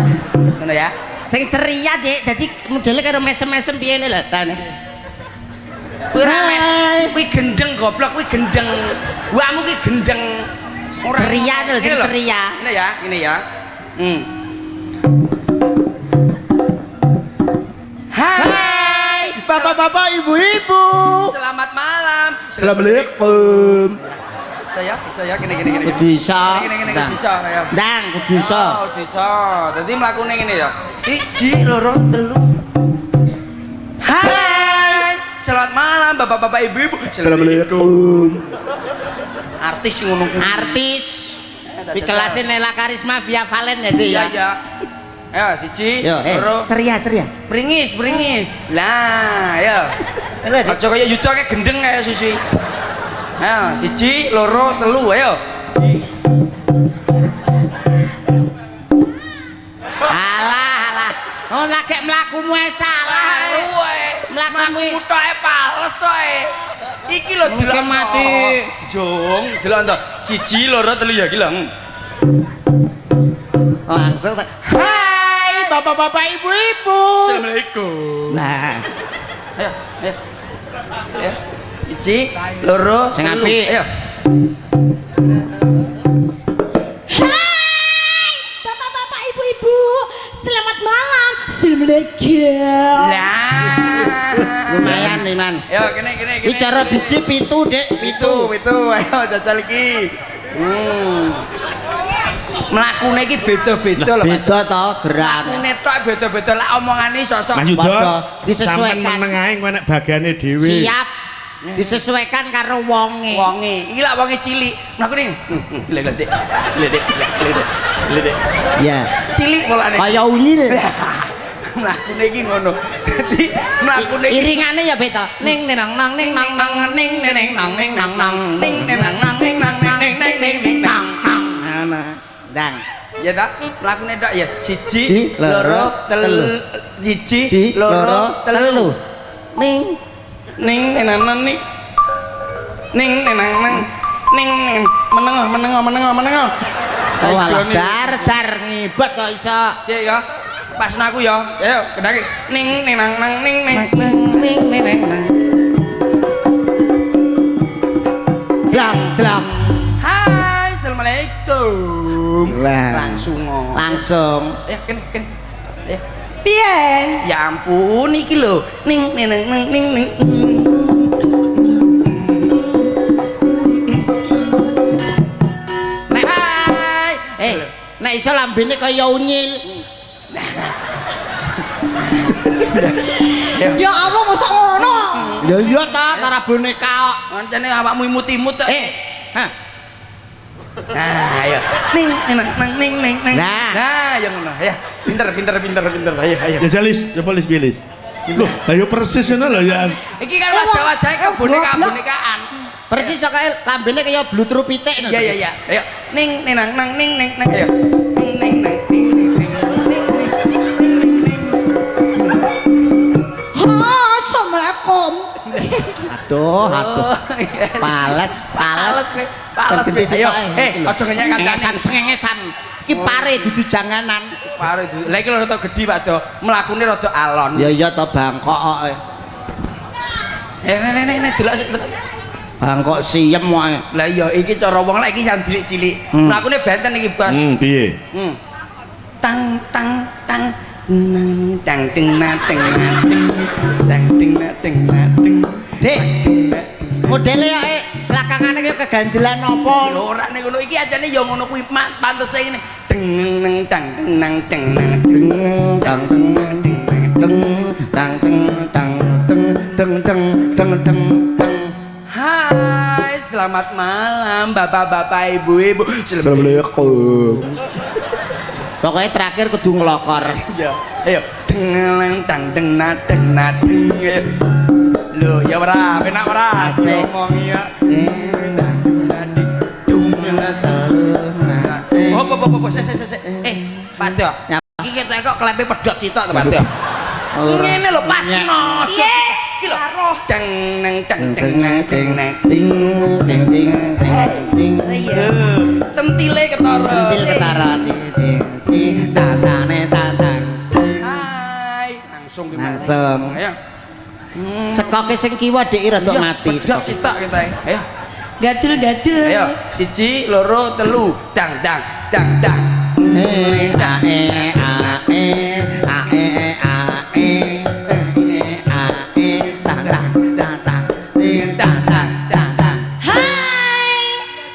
[SPEAKER 3] Ngono ya.
[SPEAKER 2] sing ceria Dik, dadi modele karo mesem-mesem piye lho tane.
[SPEAKER 3] Kuwi ra mes, kuwi gendeng goblok, kuwi gendeng. Wamu kuwi gendeng.
[SPEAKER 2] Ceria tuh, sing
[SPEAKER 3] Ini lho.
[SPEAKER 2] ceria.
[SPEAKER 3] Ini ya. Hai,
[SPEAKER 2] Bapak-bapak, ibu-ibu.
[SPEAKER 3] selamat malam.
[SPEAKER 2] Assalamualaikum.
[SPEAKER 3] Saya gini.
[SPEAKER 2] Kudu iso.
[SPEAKER 3] Gini,
[SPEAKER 2] Ndang.
[SPEAKER 3] bisa ya.
[SPEAKER 2] Ndang, kudu iso.
[SPEAKER 3] Oh, bisa. Dadi mlakune ngene ya. Siji, loro, telu. Hai. Selamat malam Bapak-bapak Ibu-ibu.
[SPEAKER 2] Assalamualaikum.
[SPEAKER 3] Artis sing ngono kuwi.
[SPEAKER 2] Artis. Di kelasnya Nela Karisma via Valen ya Dik ya.
[SPEAKER 3] Iya. Ayo siji,
[SPEAKER 2] Yo,
[SPEAKER 3] loro.
[SPEAKER 2] ceria.
[SPEAKER 3] Bringis. Lah, ayo. Aja kaya Yuda kayak gendeng kayak Susi. Ayo, siji, loro, telu, ayo. Siji.
[SPEAKER 2] Oh lagi mlakumu ae salah. Mlakumu
[SPEAKER 3] tok pales wae. Iki lho
[SPEAKER 2] Mungkin
[SPEAKER 3] delok
[SPEAKER 2] mati.
[SPEAKER 3] Jong, delok to. 1 2 3 ya iki lho.
[SPEAKER 2] Langsung hai bapak-bapak ibu-ibu.
[SPEAKER 3] Assalamualaikum.
[SPEAKER 2] Nah,
[SPEAKER 3] Ayo, ayo. Ayo. 1 2
[SPEAKER 2] Sing
[SPEAKER 3] 3.
[SPEAKER 2] apik.
[SPEAKER 3] Ayo.
[SPEAKER 7] Hai bapak-bapak ibu-ibu, selamat malam. Assalamualaikum.
[SPEAKER 3] Lah.
[SPEAKER 2] lumayan nih man.
[SPEAKER 3] Yo kene.
[SPEAKER 2] Iki cara biji 7, Dek.
[SPEAKER 3] 7. Ayo jajal iki. Mlakune iki beda-beda lho.
[SPEAKER 2] Beda to gerak.
[SPEAKER 3] Mlakune tok beda-beda lah omongane sosok.
[SPEAKER 1] Mas Yuda,
[SPEAKER 2] Padha,
[SPEAKER 1] sampean
[SPEAKER 2] disesuaikan.
[SPEAKER 1] meneng ae kowe nek bagane dhewe.
[SPEAKER 2] Siap. Disesuaikan karo wonge.
[SPEAKER 3] Wonge. Iki lak wonge cilik. Mlakune. Ledek.
[SPEAKER 2] Ya.
[SPEAKER 3] Cilik polane.
[SPEAKER 2] Kaya unyil.
[SPEAKER 3] Mlakune iki ngono. Dadi mlakune iki
[SPEAKER 2] Iringane ya beda. Ning nang nang ning nang nang ning ning nang ning nang nang ning nang nang ning nang nang ning ning nang nang. Ana. Dang.
[SPEAKER 3] ya tak mlakune tok ya. 1
[SPEAKER 2] 1
[SPEAKER 3] 2 3 1 2 3
[SPEAKER 2] Ning
[SPEAKER 3] ning nang ning ning meneng.
[SPEAKER 2] Oh alah dar ngibet kok iso.
[SPEAKER 3] Sik ya. Pas aku ya. Ayo kendaki. Ning nang ning.
[SPEAKER 2] Dlang.
[SPEAKER 3] Hai, assalamualaikum.
[SPEAKER 2] Lah. Langsung.
[SPEAKER 3] Ya kene. Ya.
[SPEAKER 7] Piye?
[SPEAKER 3] Ya ampun iki lho. Ning. Hai.
[SPEAKER 2] Nek iso lambene kaya unyil.
[SPEAKER 7] Ya Allah mosok ngono.
[SPEAKER 2] Ya iya ta, tara boneka kok.
[SPEAKER 3] Mancane awakmu imut-imut kok.
[SPEAKER 2] Hah.
[SPEAKER 3] Nah, ayo. Ning.
[SPEAKER 2] Nah.
[SPEAKER 3] Nah, ya ngono. Ya. Pinter. Ayo.
[SPEAKER 1] Ya jalis, ya polis bilis. Loh, ayo persis ngono lho ya.
[SPEAKER 3] Iki kan wajah-wajahnya ke boneka-bonekaan.
[SPEAKER 2] Persis kok kaya lambene kaya blutru pitik.
[SPEAKER 3] Iya. Ayo. Ning. Ayo. Ning.
[SPEAKER 7] Assalamualaikum.
[SPEAKER 2] Aduh. Pales.
[SPEAKER 3] Pales
[SPEAKER 2] Gede sik
[SPEAKER 3] ayo.
[SPEAKER 2] kok.
[SPEAKER 3] Aja ngenyek kancane.
[SPEAKER 2] Cengengesan. Iki pare dudu janganan.
[SPEAKER 3] Pare itu. Lah iki rada gedhi Pak Do. Mlakune rada alon.
[SPEAKER 2] Ya iya to bangkok kok.
[SPEAKER 3] Nek delok sik.
[SPEAKER 2] Bangkok siem kok.
[SPEAKER 3] Lah iya iki cara wong lek iki yang cilik-cilik. Mlakune benten iki, Bos.
[SPEAKER 1] Piye?
[SPEAKER 3] Tang nang teng.
[SPEAKER 2] Dik. Modele kok selakangane kaya keganjelan apa?
[SPEAKER 3] Lho ora ning ngono iki ajane ya ngono kuwi pantese ngene. Teng nang teng. Hai, selamat malam bapak-bapak ibu-ibu.
[SPEAKER 2] Assalamualaikum. Pokoknya terakhir kudu ngelokor.
[SPEAKER 3] Ya, ayo. Teng. Lho, ya ora, penak ora?
[SPEAKER 2] Asik.
[SPEAKER 3] Ngomong ya. Apa, sik. Pak Do. Iki ketok kok klepe pedhot sitok to, Pak Do. Ngene lho pasno.
[SPEAKER 7] Piye?
[SPEAKER 3] Iki lho. Teng. Centile ketara.
[SPEAKER 2] Centil ketara. Tatane.
[SPEAKER 3] Hai,
[SPEAKER 2] Langsung.
[SPEAKER 3] Ayo.
[SPEAKER 2] Sekoke sing kiwa Dik rada mati.
[SPEAKER 3] Pedhot sitok kita. Ayo.
[SPEAKER 7] Gadul.
[SPEAKER 3] Ayo, 1 2 3 dang.
[SPEAKER 7] Hai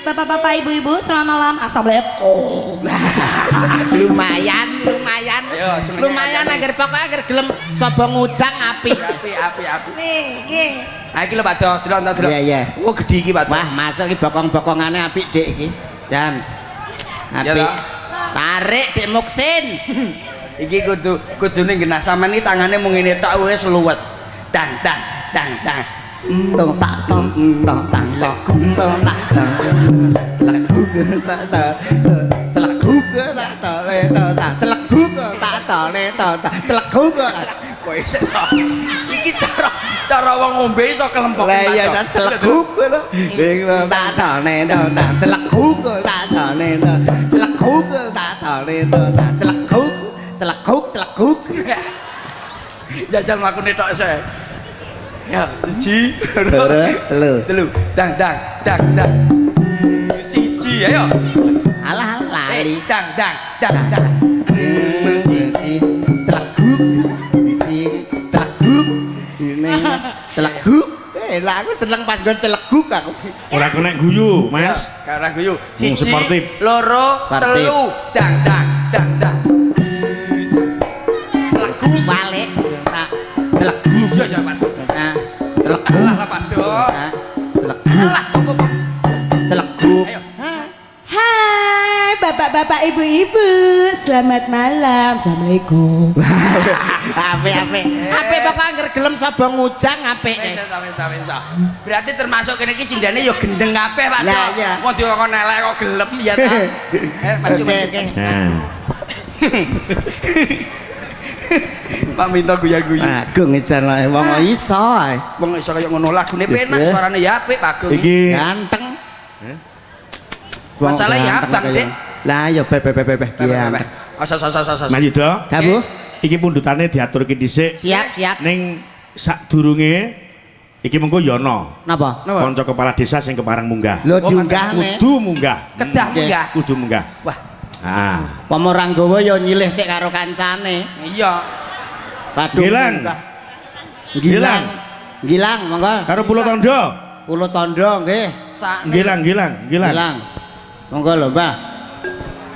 [SPEAKER 7] bapak-bapak ibu-ibu, selamat malam. Assalamualaikum.
[SPEAKER 2] Lumayan.
[SPEAKER 3] Ayo, jenenge
[SPEAKER 2] Lumayan
[SPEAKER 3] aja nih.
[SPEAKER 2] agar pokoknya agar gelem sapa ngujang api.
[SPEAKER 3] Api.
[SPEAKER 7] Nggih.
[SPEAKER 3] Ah iki lho Pak Do, delok.
[SPEAKER 2] Iya.
[SPEAKER 3] Oh gedhi iki Pak Do.
[SPEAKER 2] Wah, masuk iki bokong-bokongane apik Dik iki. Jan.
[SPEAKER 3] Ya
[SPEAKER 2] Apik.
[SPEAKER 3] toh?
[SPEAKER 2] Tarik Dik Muksin.
[SPEAKER 3] Iki kudune genah sampean iki tangane mung ngene tok wis luwes. Tang.
[SPEAKER 2] Tong tak tong tang tak tong tak celak celak celeguk tak tone to celeguk
[SPEAKER 3] kowe sik to. Iki cara wong ngombe iso kelempok.
[SPEAKER 2] lah iya kan celeguk lho tak tone to tak celeguk tak tone to celeguk tak tone to tak celeguk
[SPEAKER 3] Jajal mlakune tok sik. Ya, siji, telu. Dang. Siji ayo.
[SPEAKER 2] alah lali
[SPEAKER 3] Dang.
[SPEAKER 2] celeguk lah aku seneng pas gon celeguk aku
[SPEAKER 1] ora kena guyu Mas
[SPEAKER 3] Karena guyu. Siji,
[SPEAKER 1] sportif.
[SPEAKER 3] loro,
[SPEAKER 2] Sportif.
[SPEAKER 3] telu. Dang.
[SPEAKER 2] celeguk balik tak celeguk
[SPEAKER 3] Iya ya, Pak.
[SPEAKER 2] nah celeguk
[SPEAKER 3] Alah lah, Pak.
[SPEAKER 2] nah celeguk
[SPEAKER 3] Alah, apa?
[SPEAKER 2] celeguk
[SPEAKER 3] Ayo.
[SPEAKER 7] Hai bapak-bapak ibu-ibu, selamat malam. Assalamualaikum.
[SPEAKER 2] apik pokok angger gelem sapa ngujang apik
[SPEAKER 3] Minta. Berarti termasuk kene iki sindane ya gendeng kabeh, Pak.
[SPEAKER 2] Lah, iya.
[SPEAKER 3] Wong dikon elek kok gelem ya ta. Maju.
[SPEAKER 2] oke
[SPEAKER 1] nah
[SPEAKER 3] Pak minta guya-guyu.
[SPEAKER 2] agung ijan lho wong iso ae
[SPEAKER 3] Wong iso kaya ngono lagune penak,
[SPEAKER 2] Iya.
[SPEAKER 3] suarane ya apik, Pak Agung.
[SPEAKER 1] iki
[SPEAKER 2] ganteng
[SPEAKER 3] Masalah ya,
[SPEAKER 2] Ganteng
[SPEAKER 3] Bang,
[SPEAKER 2] kaya-
[SPEAKER 3] Dik.
[SPEAKER 2] lah ya bebek ganteng
[SPEAKER 3] Asas.
[SPEAKER 1] Mas Yudo
[SPEAKER 2] Dabu
[SPEAKER 1] iki pundutane diaturke dhisik
[SPEAKER 2] siap
[SPEAKER 1] ning sadurunge iki mengko yono
[SPEAKER 2] napa
[SPEAKER 1] kanca kepala desa sing kepareng munggah
[SPEAKER 2] lho
[SPEAKER 3] Oh,
[SPEAKER 2] diunggahne
[SPEAKER 1] kudu munggah
[SPEAKER 3] Kedah
[SPEAKER 2] Oke.
[SPEAKER 3] munggah.
[SPEAKER 1] kudu munggah
[SPEAKER 3] Wah,
[SPEAKER 1] ah
[SPEAKER 2] Pemoranggawa ya nyilih sik karo kancane
[SPEAKER 3] iya.
[SPEAKER 2] Padung
[SPEAKER 1] Gilang.
[SPEAKER 2] munggah. Gilang monggo
[SPEAKER 1] karo Pulau Tondo
[SPEAKER 2] Pulau Tondo nggih
[SPEAKER 1] Gilang
[SPEAKER 2] Gilang monggo lho Mbah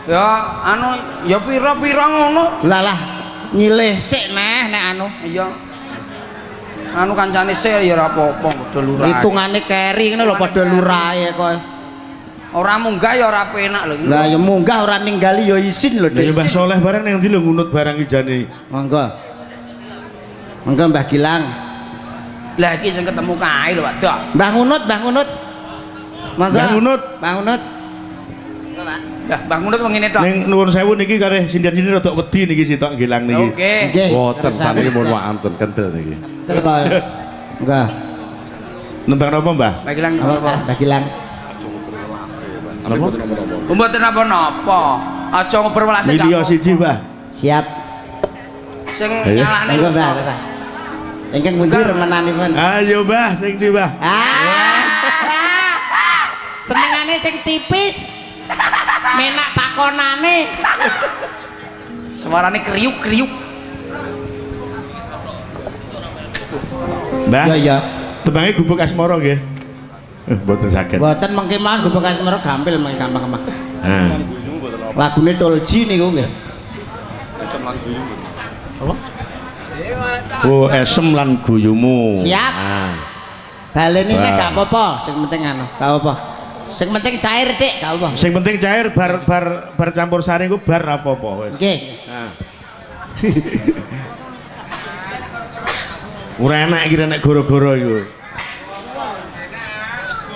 [SPEAKER 3] Ya, anu ya pira-pira ngono.
[SPEAKER 2] lah nyilih sik nek anu
[SPEAKER 3] Iya. Anu kancane sik ya ora apa-apa padha lurah.
[SPEAKER 2] hitungane keri ngono lho padha lurahe kok
[SPEAKER 3] Ora munggah ya ora penak lho.
[SPEAKER 2] lah ya munggah ora ninggali ya isin lho
[SPEAKER 1] lha ya
[SPEAKER 2] Dik
[SPEAKER 1] Mbah Soleh barang nang ndi lho ngunut barang ijane
[SPEAKER 2] monggo Mbah Gilang
[SPEAKER 3] Lah iki sing ketemu kae lho, Pak Dok.
[SPEAKER 2] Mbah Ngunut monggo
[SPEAKER 1] Mbah Ngunut.
[SPEAKER 2] Mbah Ngunut
[SPEAKER 3] Lah, Bang Munut wong ngene tok.
[SPEAKER 1] ning nuwun sewu niki kalih sindian-sindian rada wedi niki sitok Gilang niki
[SPEAKER 3] Oke.
[SPEAKER 2] nggih
[SPEAKER 6] Boten
[SPEAKER 2] kersane.
[SPEAKER 6] saniki mun wonten kendel niki.
[SPEAKER 2] Enggak.
[SPEAKER 1] nembang napa Mbah
[SPEAKER 3] Mbak Gilang
[SPEAKER 2] Apa
[SPEAKER 3] napa?
[SPEAKER 2] Mbah Gilang?
[SPEAKER 1] napa
[SPEAKER 3] Mboten napa-napa. Aja ngobrol welase
[SPEAKER 1] video siji Mbah
[SPEAKER 2] Siap.
[SPEAKER 3] Sing
[SPEAKER 1] Ayo.
[SPEAKER 3] nyalahne
[SPEAKER 2] Monggo
[SPEAKER 3] lho.
[SPEAKER 2] Mbah. Ingkang pundi remenanipun?
[SPEAKER 1] ayo Mbah sing ndi Mbah
[SPEAKER 2] Senengane sing tipis. Menak pakonane.
[SPEAKER 3] Suarane kriuk-kriuk.
[SPEAKER 1] Mbah
[SPEAKER 2] Ya.
[SPEAKER 1] tembange gubuk asmara nggih mboten saged
[SPEAKER 2] Mboten mengke mawon gubuk asmara gampil mengke gampang-gampang.
[SPEAKER 1] ah
[SPEAKER 2] Lagune Tolji niku nggih.
[SPEAKER 1] oh esem lan guyumu
[SPEAKER 2] Siap.
[SPEAKER 1] ah
[SPEAKER 2] Balene
[SPEAKER 1] Wah.
[SPEAKER 2] gak apa-apa, sing penting anu, gak apa. Sing penting cair, Dik, gak apa.
[SPEAKER 1] sing penting cair bar campur sari ku bar apa-apa wis
[SPEAKER 2] Nggih.
[SPEAKER 1] ah ora enak iki nek goro-goro iku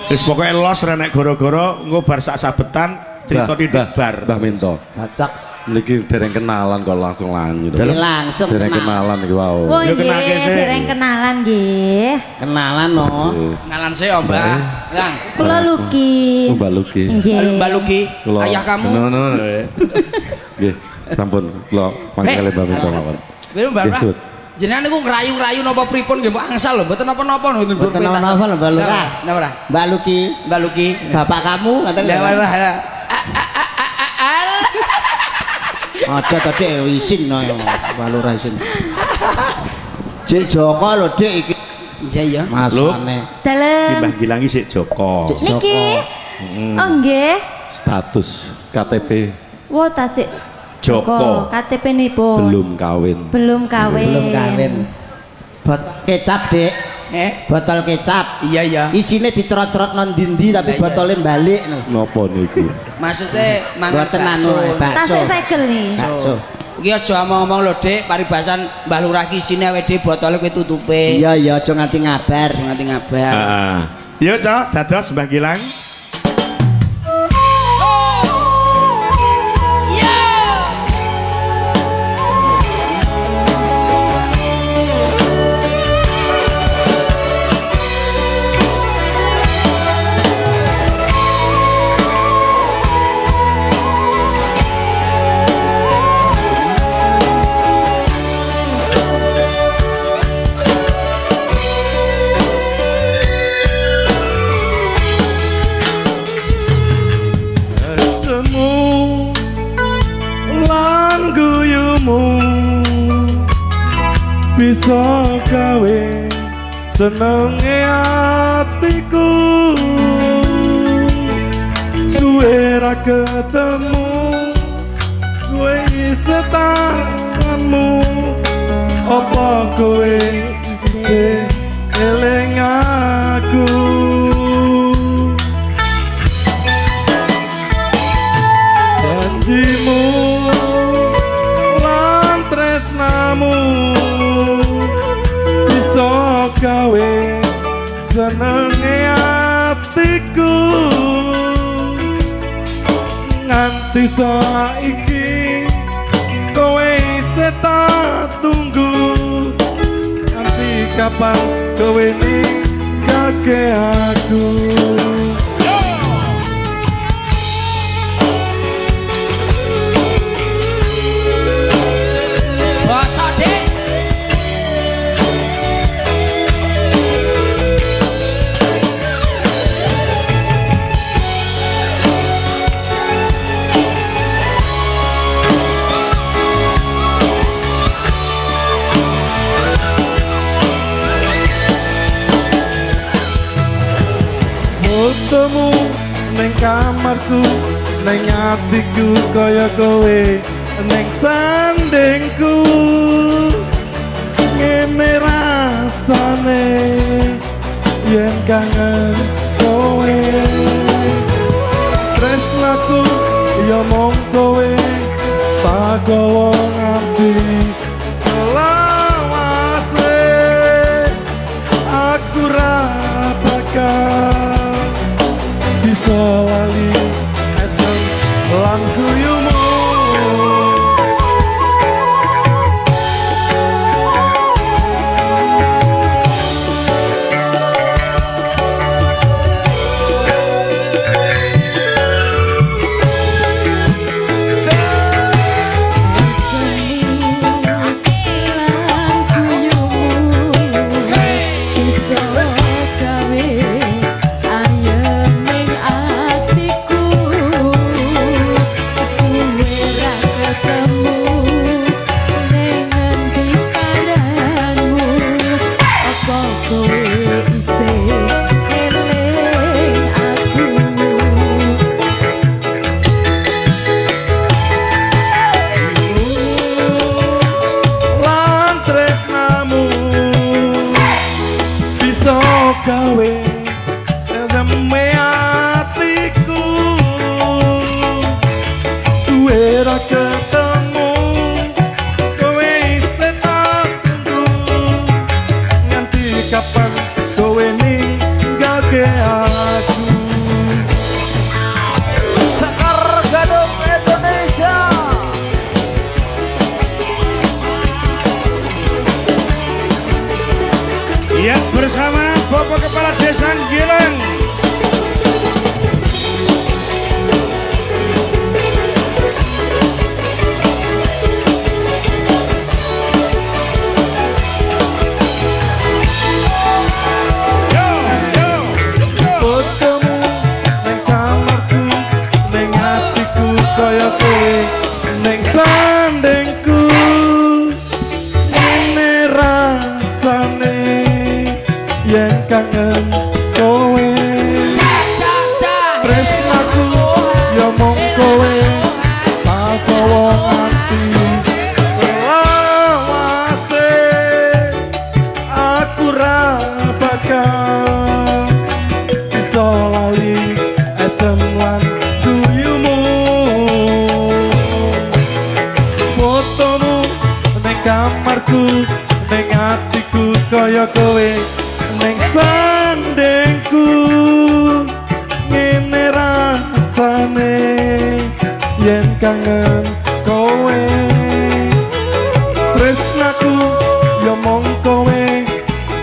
[SPEAKER 1] wis pokoke los renek goro-goro engko bar sak sabetan cerita tidak bar
[SPEAKER 6] Mbah Minto.
[SPEAKER 2] Cocok.
[SPEAKER 6] Niki dereng kenalan kok langsung lanjut.
[SPEAKER 2] Langsung
[SPEAKER 6] Dereng
[SPEAKER 2] kenal.
[SPEAKER 6] kenalan iki wau.
[SPEAKER 7] Oh
[SPEAKER 1] Yo kenake
[SPEAKER 7] nggih,
[SPEAKER 1] sih.
[SPEAKER 7] dereng kenalan nggih.
[SPEAKER 2] Kenalan no.
[SPEAKER 3] Ngalan sih Om, Mbak. Lang.
[SPEAKER 7] Kula Luki.
[SPEAKER 6] Mbak Luki.
[SPEAKER 7] Nggih.
[SPEAKER 3] Mbak Luki,
[SPEAKER 6] Kula-
[SPEAKER 3] ayah kamu.
[SPEAKER 1] no
[SPEAKER 6] Nggih, sampun kula mangkele Mbah Minto mawon.
[SPEAKER 3] Wis Mbak.
[SPEAKER 6] Nggih, Sud.
[SPEAKER 3] Jenengan niku ngerayu-rayu napa pripun nggih mbok angsal lho, mboten napa-napa lho.
[SPEAKER 2] Mboten napa-napa lho, Mbak Lurah.
[SPEAKER 3] Napa?
[SPEAKER 2] Mbak Luki,
[SPEAKER 3] Mbak Luki.
[SPEAKER 2] bapak kamu ngaten lho.
[SPEAKER 3] Napa?
[SPEAKER 2] Aja to Dik isin no Mbak Lurah isin. Cek Joko lho Dik iki
[SPEAKER 3] Iya iya.
[SPEAKER 2] masane.
[SPEAKER 1] Ki
[SPEAKER 7] Dalem.
[SPEAKER 1] Mbah Gilang iki sik Joko
[SPEAKER 2] Cek Joko.
[SPEAKER 7] Niki. Oh nggih.
[SPEAKER 6] Status KTP
[SPEAKER 7] Wo tasik.
[SPEAKER 1] Joko
[SPEAKER 7] KTP nipun.
[SPEAKER 6] belum kawin.
[SPEAKER 7] Belum kawin.
[SPEAKER 2] Belum kawin. Bot kecap Dik, botol kecap.
[SPEAKER 3] Iya iya.
[SPEAKER 2] Isine dicerot-cerot non dindi tapi
[SPEAKER 3] Iya, iya.
[SPEAKER 2] botolnya balik no.
[SPEAKER 6] Napa niku?
[SPEAKER 3] Maksudnya mangan
[SPEAKER 2] Boten anu
[SPEAKER 7] Tasik
[SPEAKER 2] bakso.
[SPEAKER 7] segel nih.
[SPEAKER 2] Bakso.
[SPEAKER 3] Iki aja ngomong lho, Dik, paribasan Mbah Lurah ki isine awake dhewe botole kowe tutupe.
[SPEAKER 2] Iya iya aja nganti ngabar.
[SPEAKER 3] Nganti ngabar.
[SPEAKER 1] heeh yo Cok dados Mbah Gilang
[SPEAKER 4] gawe senenge atiku suwe ra ketemu kowe setanganmu apa kowe isih eling aku janjimu lan tresnamu bisa gawe senenge atiku nganti saiki kowe isih tak tunggu nganti kapan kowe ninggake aku
[SPEAKER 3] bosok Dik
[SPEAKER 4] fotomu neng kamarku neng atiku kaya kowe neng sandingku ngene rasane yen kangen kowe tresnaku ya mong kowe pagawa nganti selawase aku ra bakal bisa lali esem lan guyumu gawe reme atiku suwe ra ketemu kowe isih tak tunggu nganti kapan kowe ninggake aku
[SPEAKER 3] Sekar Gadung Indonesia
[SPEAKER 1] Ya bersama Bapak Kepala Desa Gilang
[SPEAKER 4] fotomu neng kamarku neng hatiku kaya kowe neng sandingku ngene rasane yen kangen kowe tresnaku ya mong kowe pagawa nganti selawase aku ra bakal bisa lali esem lan guyumu fotomu neng kamarku neng hatiku kaya kowe neng sandingku ngene rasane yen kangen kowe tresnaku ya mong kowe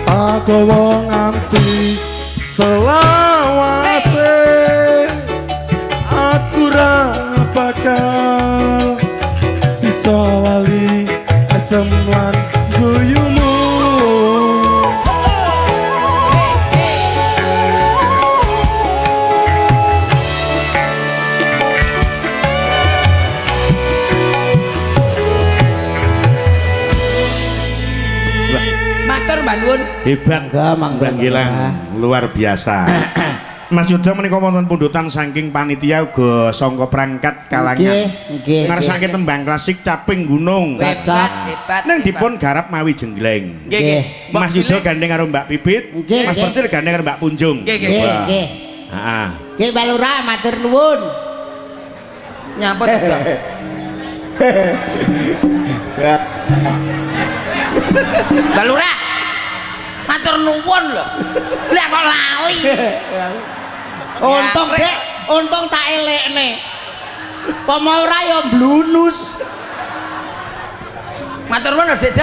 [SPEAKER 4] pagawa nganti selawase aku ra bakal bisa lali asem lan guyumu
[SPEAKER 3] matur Mbah Nuwun.
[SPEAKER 1] Hebat.
[SPEAKER 2] Mangga,
[SPEAKER 1] Mbah Gilang, luar biasa. Mas Yuda menika wonten pundutan saking panitia uga sangka perangkat kalangan.
[SPEAKER 2] Nggih.
[SPEAKER 1] Ngarsake tembang klasik Caping Gunung.
[SPEAKER 3] Hebat.
[SPEAKER 1] Nang dipun garap mawi jengleng.
[SPEAKER 3] Nggih.
[SPEAKER 1] Mas Yuda gandeng karo Mbak Pipit,
[SPEAKER 2] Nggih,
[SPEAKER 1] Mas
[SPEAKER 2] nggih.
[SPEAKER 1] Percil gandeng karo Mbak Punjung.
[SPEAKER 3] Nggih.
[SPEAKER 2] Nggih.
[SPEAKER 1] Heeh.
[SPEAKER 2] Nggih Pak Lurah matur nuwun.
[SPEAKER 3] Nyapa to, Bang? Mbak Lurah. Matur nuwun lho. Lah kok lali.
[SPEAKER 2] Untung Dek, untung tak elekne. Pomo ora ya blunus.
[SPEAKER 3] Matur nuwun lho, Dik.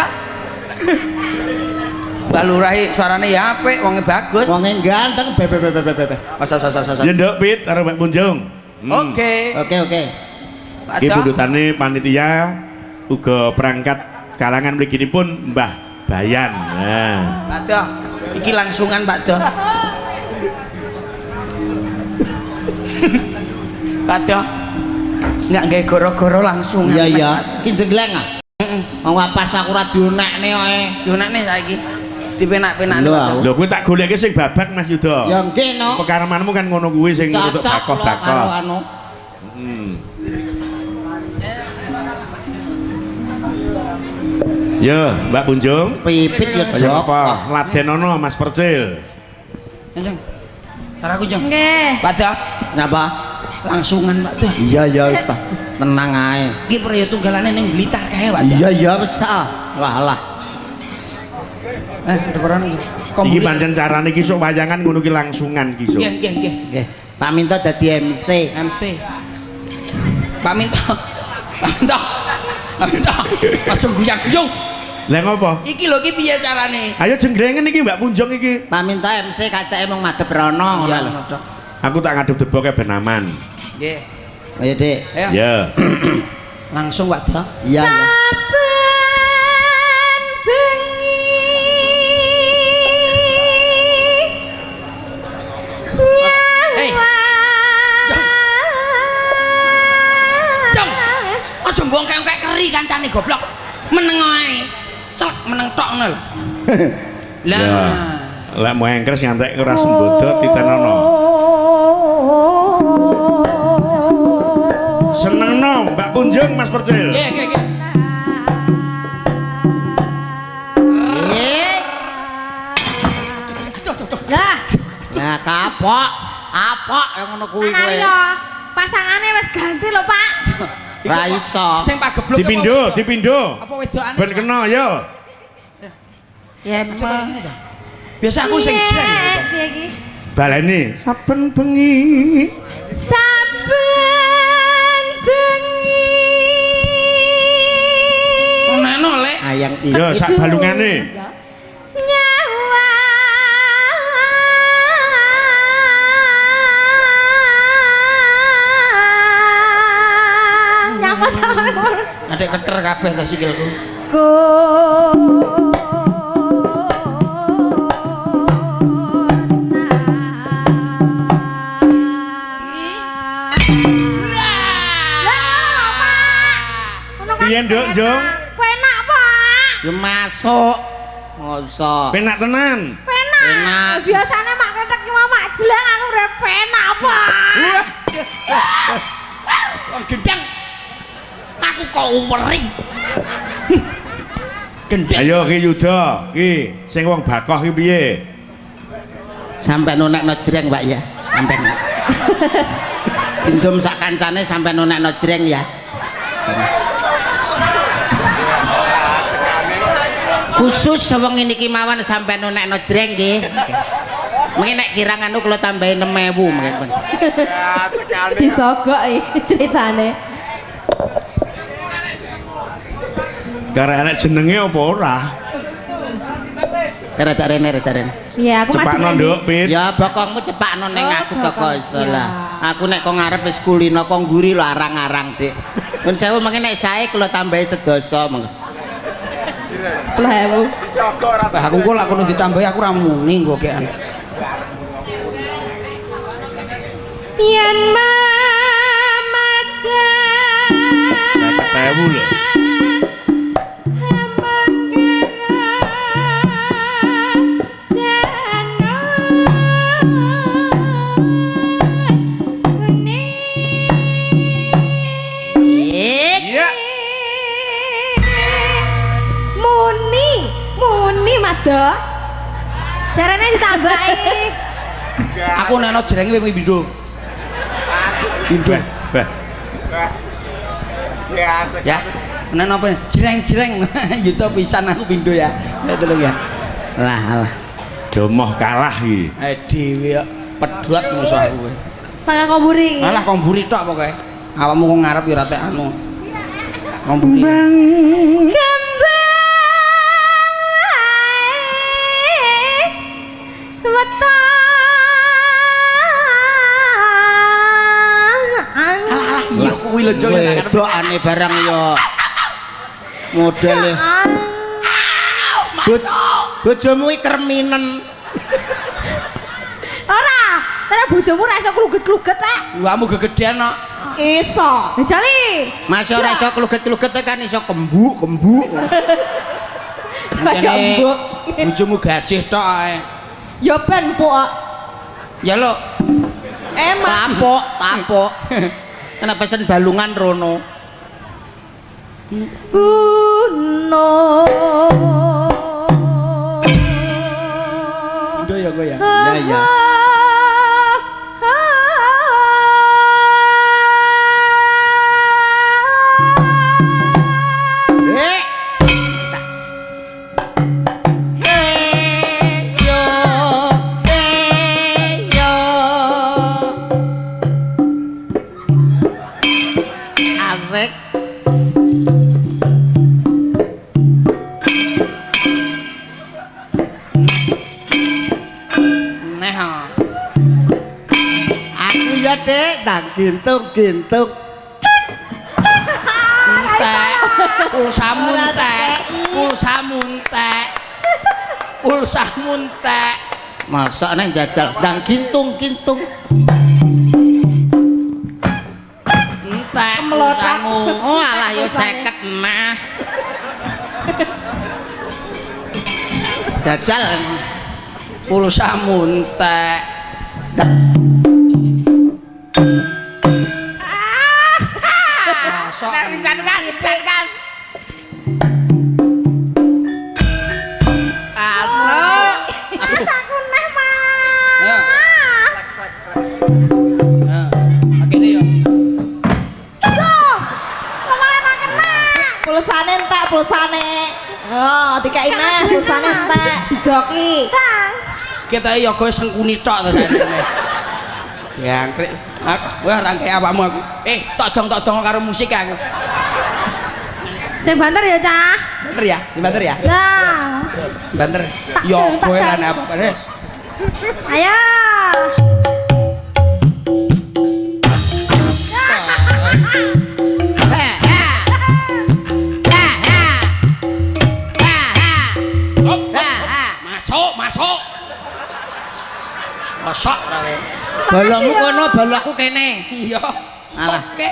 [SPEAKER 3] Mbak Lurah suarane ya apik, wonge bagus.
[SPEAKER 2] Wonge ganteng bebe.
[SPEAKER 3] Masa.
[SPEAKER 1] Ya Nduk Pit karo Mbak Punjung.
[SPEAKER 3] Oke.
[SPEAKER 2] Oke.
[SPEAKER 1] Iki pundutane panitia uga perangkat kalangan mliginipun Mbah Bayan. Nah.
[SPEAKER 3] Pak Do, iki langsungan Pak Do. Pak Do. Enggak gawe goro-goro langsungan.
[SPEAKER 2] Iya. Ki jengleng ah. Wong pas aku ora dionekne koe.
[SPEAKER 3] Junakne saiki dipenak-penakne.
[SPEAKER 2] Lho,
[SPEAKER 3] Pak Do.
[SPEAKER 1] Lho kowe tak goleke sing babat Mas Yuda.
[SPEAKER 2] Ya nggih no.
[SPEAKER 1] Pekaremanmu kan ngono kuwi sing untuk
[SPEAKER 2] Cocok lho karo
[SPEAKER 1] bakoh-bakoh.
[SPEAKER 2] anu.
[SPEAKER 1] Ya, Mbak Punjung.
[SPEAKER 2] Pipit ya
[SPEAKER 1] Kaya
[SPEAKER 2] jok.
[SPEAKER 1] apa? Ladenono Mas Percil.
[SPEAKER 3] Jeng. Tar aku jeng.
[SPEAKER 7] Nggih.
[SPEAKER 3] Pak Do,
[SPEAKER 2] Ngapa?
[SPEAKER 3] langsungan Pak Do.
[SPEAKER 2] Iya wis ta. Tenang ae.
[SPEAKER 3] Iki priyo tunggalane ning Blitar kae Pak Do.
[SPEAKER 2] Iya wis ah. Walah.
[SPEAKER 3] Deparan iki.
[SPEAKER 1] Iki pancen carane iki sok wayangan ngono ki langsungan ki sok.
[SPEAKER 3] Nggih.
[SPEAKER 2] Nggih. Pak Minto dadi MC.
[SPEAKER 3] MC. Pak Minto. Aja guyang-guyung.
[SPEAKER 1] Lah ngopo?
[SPEAKER 3] Iki lho iki piye carane?
[SPEAKER 1] Ayo jenglengen iki Mbak Punjung iki.
[SPEAKER 2] Pak Minto MC kacake mung madhep rono ngono
[SPEAKER 3] Iya,
[SPEAKER 2] lho.
[SPEAKER 3] Dok.
[SPEAKER 1] Aku tak ngadep deboke ben aman.
[SPEAKER 3] Nggih.
[SPEAKER 2] Ayo Dik.
[SPEAKER 3] Ayo.
[SPEAKER 1] Ya.
[SPEAKER 3] Langsung Pak Do.
[SPEAKER 2] Iya.
[SPEAKER 7] Saben bengi
[SPEAKER 3] Hei. Jong. Aja mbongkek-mbongkek keri kancane goblok. Meneng ae. Celek meneng tok ngono lho.
[SPEAKER 1] Ya.
[SPEAKER 3] Lah.
[SPEAKER 1] Lek mau engkres ngantek ora sembodo titenono. Senengno Mbak Punjung Mas Percil.
[SPEAKER 3] Nggih.
[SPEAKER 7] Lah,
[SPEAKER 2] Nah, kapok. Apok yang ngono kuwi kowe.
[SPEAKER 7] ayo. Pasangane wis ganti lho, Pak.
[SPEAKER 2] Ra iso.
[SPEAKER 3] Sing pageblok
[SPEAKER 1] Dipindo.
[SPEAKER 3] Apa wedokane?
[SPEAKER 1] Ben kena yo.
[SPEAKER 2] Yen mah
[SPEAKER 3] Biasa aku sing jreng.
[SPEAKER 7] Piye iki?
[SPEAKER 1] Baleni saben bengi.
[SPEAKER 7] Saben bengi.
[SPEAKER 3] Ono lek.
[SPEAKER 2] ayang
[SPEAKER 1] Yo
[SPEAKER 2] iki.
[SPEAKER 1] sak balungane.
[SPEAKER 7] Nyawa. Nyapa sama
[SPEAKER 3] Adek keter kabeh to sikilku.
[SPEAKER 7] ku.
[SPEAKER 1] Piye Nduk, Jung?
[SPEAKER 7] Penak, Pak.
[SPEAKER 2] Yo masuk. Ngoso.
[SPEAKER 1] Penak tenan.
[SPEAKER 7] Penak.
[SPEAKER 2] Penak.
[SPEAKER 7] Biasanya mak ketek ki mak jelek aku udah penak, Pak.
[SPEAKER 3] Wong gendang. Aku kok umeri. Gendeng.
[SPEAKER 1] Ayo ki Yuda, ki sing wong bakoh ki piye?
[SPEAKER 2] Sampai nunekno jreng, Pak ya. Sampai. Dindum sak kancane sampai nunekno jreng ya. Khusus wong niki mawon sampai nunekno jreng nggih. Mengki nek kirang anu kula tambahin 6.000 mengki.
[SPEAKER 7] Disogok ceritane.
[SPEAKER 1] Karek enek jenenge apa ora?
[SPEAKER 2] Rada rene.
[SPEAKER 7] Iya, aku
[SPEAKER 1] Cepakno Nduk, Pit.
[SPEAKER 2] Ya bokongmu cepakno ning
[SPEAKER 7] Oh,
[SPEAKER 2] aku kok
[SPEAKER 7] bokong.
[SPEAKER 2] iso
[SPEAKER 7] Iya.
[SPEAKER 2] lah. Aku nek kok ngarep wis kulino kok ngguri lho arang-arang, Dik. Mun sewu mengki nek sae kula tambahi sedasa mengki.
[SPEAKER 7] 10.000.
[SPEAKER 3] Aku kok lak kono ditambahi aku ra muni kok kean.
[SPEAKER 7] Yen mamaja
[SPEAKER 1] 50.000 lho.
[SPEAKER 7] Jarane ditambahi.
[SPEAKER 3] Aku neno jerenge wing pindho. Pindho. Ya. Neno apa? Jereng-jereng. Yuto pisan aku pindho ya. Ya tolong ya.
[SPEAKER 2] Lah.
[SPEAKER 1] Domoh kalah iki.
[SPEAKER 3] Dhewe kok pedhot musuh aku kowe.
[SPEAKER 7] Pakai komburi.
[SPEAKER 3] Alah komburi tok pokoke. Awakmu kok ngarep ya ora tek anu. Komburi. Iya kuwi lho jol nang ngarep.
[SPEAKER 2] Wedokane barang ya. Modele. Bojomu iki kreminen.
[SPEAKER 7] Ora bojomu ra iso kluget-kluget rek.
[SPEAKER 3] Wamu gegedean kok.
[SPEAKER 7] Iso. Jali.
[SPEAKER 2] Masih ora iso kluget-kluget kan iso kembuk.
[SPEAKER 3] Jane bojomu gajih tok ae.
[SPEAKER 7] Ya ben pok.
[SPEAKER 3] Ya lho.
[SPEAKER 2] Tapuk. Kena pesen balungan rono.
[SPEAKER 7] Kuno.
[SPEAKER 3] Ndo ya kowe ya.
[SPEAKER 2] Ya. Asik.
[SPEAKER 3] Neh.
[SPEAKER 2] Aku ya Dik, tak gintung.
[SPEAKER 3] Entek. Pulsamu entek.
[SPEAKER 2] Masa neng jajal ndang gintung.
[SPEAKER 3] Entek pulsamu.
[SPEAKER 2] Oh alah yo 50 mah. Jajal
[SPEAKER 3] Pulsamu entek. Masuk.
[SPEAKER 7] Bisa kan. Aku neh Mas.
[SPEAKER 3] Ya. Nah, makene yo.
[SPEAKER 7] Duh. Kok malah tak kena. Pulsane. Oh, dikai meh pulsane entek. Dijoki.
[SPEAKER 3] Kita yo kowe sengkuni tok to sakjane. Ya, krek. Wah, rangkai awakmu aku. Tok dong karo musik aku.
[SPEAKER 7] Sing banter ya, Cah.
[SPEAKER 3] Banter ya? Dibanter ya?
[SPEAKER 7] Nah.
[SPEAKER 3] Banter. Yo kowe lan apa Des?
[SPEAKER 7] Ayo.
[SPEAKER 3] Masuk. Masuk rawe.
[SPEAKER 2] balokmu kono, balokku kene.
[SPEAKER 3] Iya.
[SPEAKER 2] Alah.
[SPEAKER 3] Oke.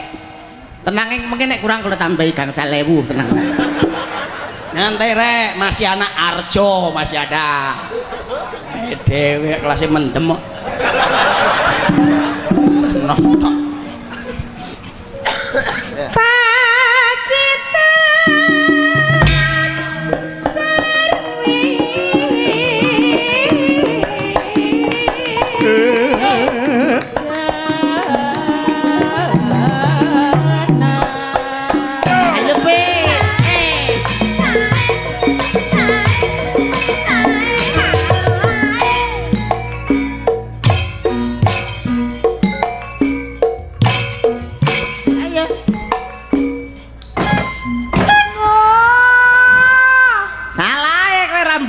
[SPEAKER 2] Tenang mungkin nek kurang kula tambahi gangsal 1000 tenang.
[SPEAKER 3] Nyantai rek, masih anak Arjo, masih ada. Dewe kelasnya mendem kok. Tenang tok.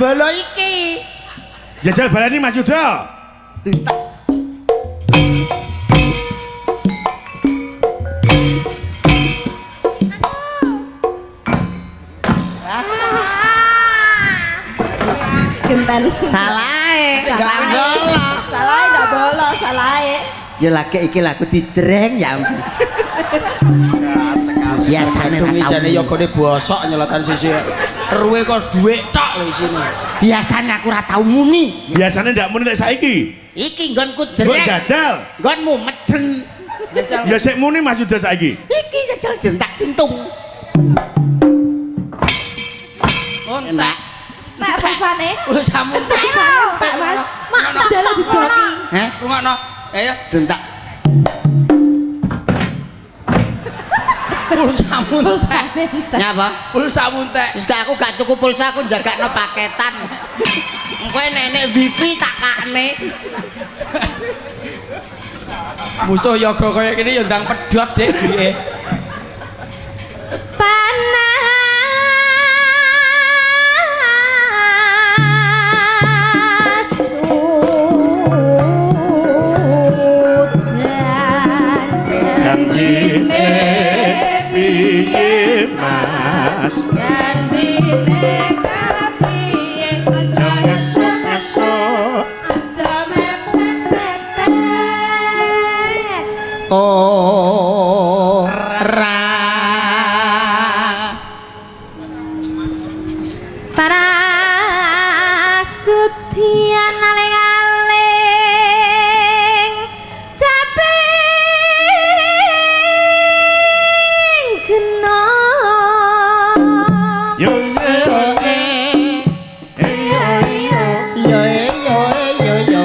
[SPEAKER 2] Bolo iki.
[SPEAKER 1] Jajal balani Mas Yuda.
[SPEAKER 7] Genten.
[SPEAKER 2] Salahe,
[SPEAKER 7] Salahe ndak bolos, salahe.
[SPEAKER 2] Ya lagi iki laku dijreng ya ampun. Biasane ra tau.
[SPEAKER 3] Jane yogane bosok nyelotan sisi. Ruwe kok dhuwit tok lho isine.
[SPEAKER 2] Biasane aku ora tau muni.
[SPEAKER 1] Biasane ndak muni lek saiki.
[SPEAKER 2] Iki nggonku
[SPEAKER 1] Mbok
[SPEAKER 2] jreng.
[SPEAKER 1] jajal.
[SPEAKER 2] Nggonmu mejen.
[SPEAKER 3] Jajal.
[SPEAKER 1] Ya sik muni Mas Yuda saiki.
[SPEAKER 2] Iki jajal jentak pintung.
[SPEAKER 3] Entak.
[SPEAKER 7] Tak rasane.
[SPEAKER 3] Urusamu entak.
[SPEAKER 7] Tak
[SPEAKER 3] rungokno. Ayo.
[SPEAKER 2] Dentak.
[SPEAKER 3] Pulsa muntek.
[SPEAKER 2] Nyapa?
[SPEAKER 3] Pulsa muntek.
[SPEAKER 2] Wis aku gak tuku pulsa, aku jagakno paketan. Engko nenek wifi tak kakne.
[SPEAKER 3] Musuh yoga kaya gini ya ndang pedhot Dik duwike.
[SPEAKER 1] Janjine piye Mas?
[SPEAKER 7] Janjine kapiye
[SPEAKER 1] Aja ngesuk-ngesuk.
[SPEAKER 7] aja mepet-mepet.
[SPEAKER 2] Ora
[SPEAKER 7] Para sudian aling-aling caping gena.
[SPEAKER 1] Yo yo
[SPEAKER 2] yo yo.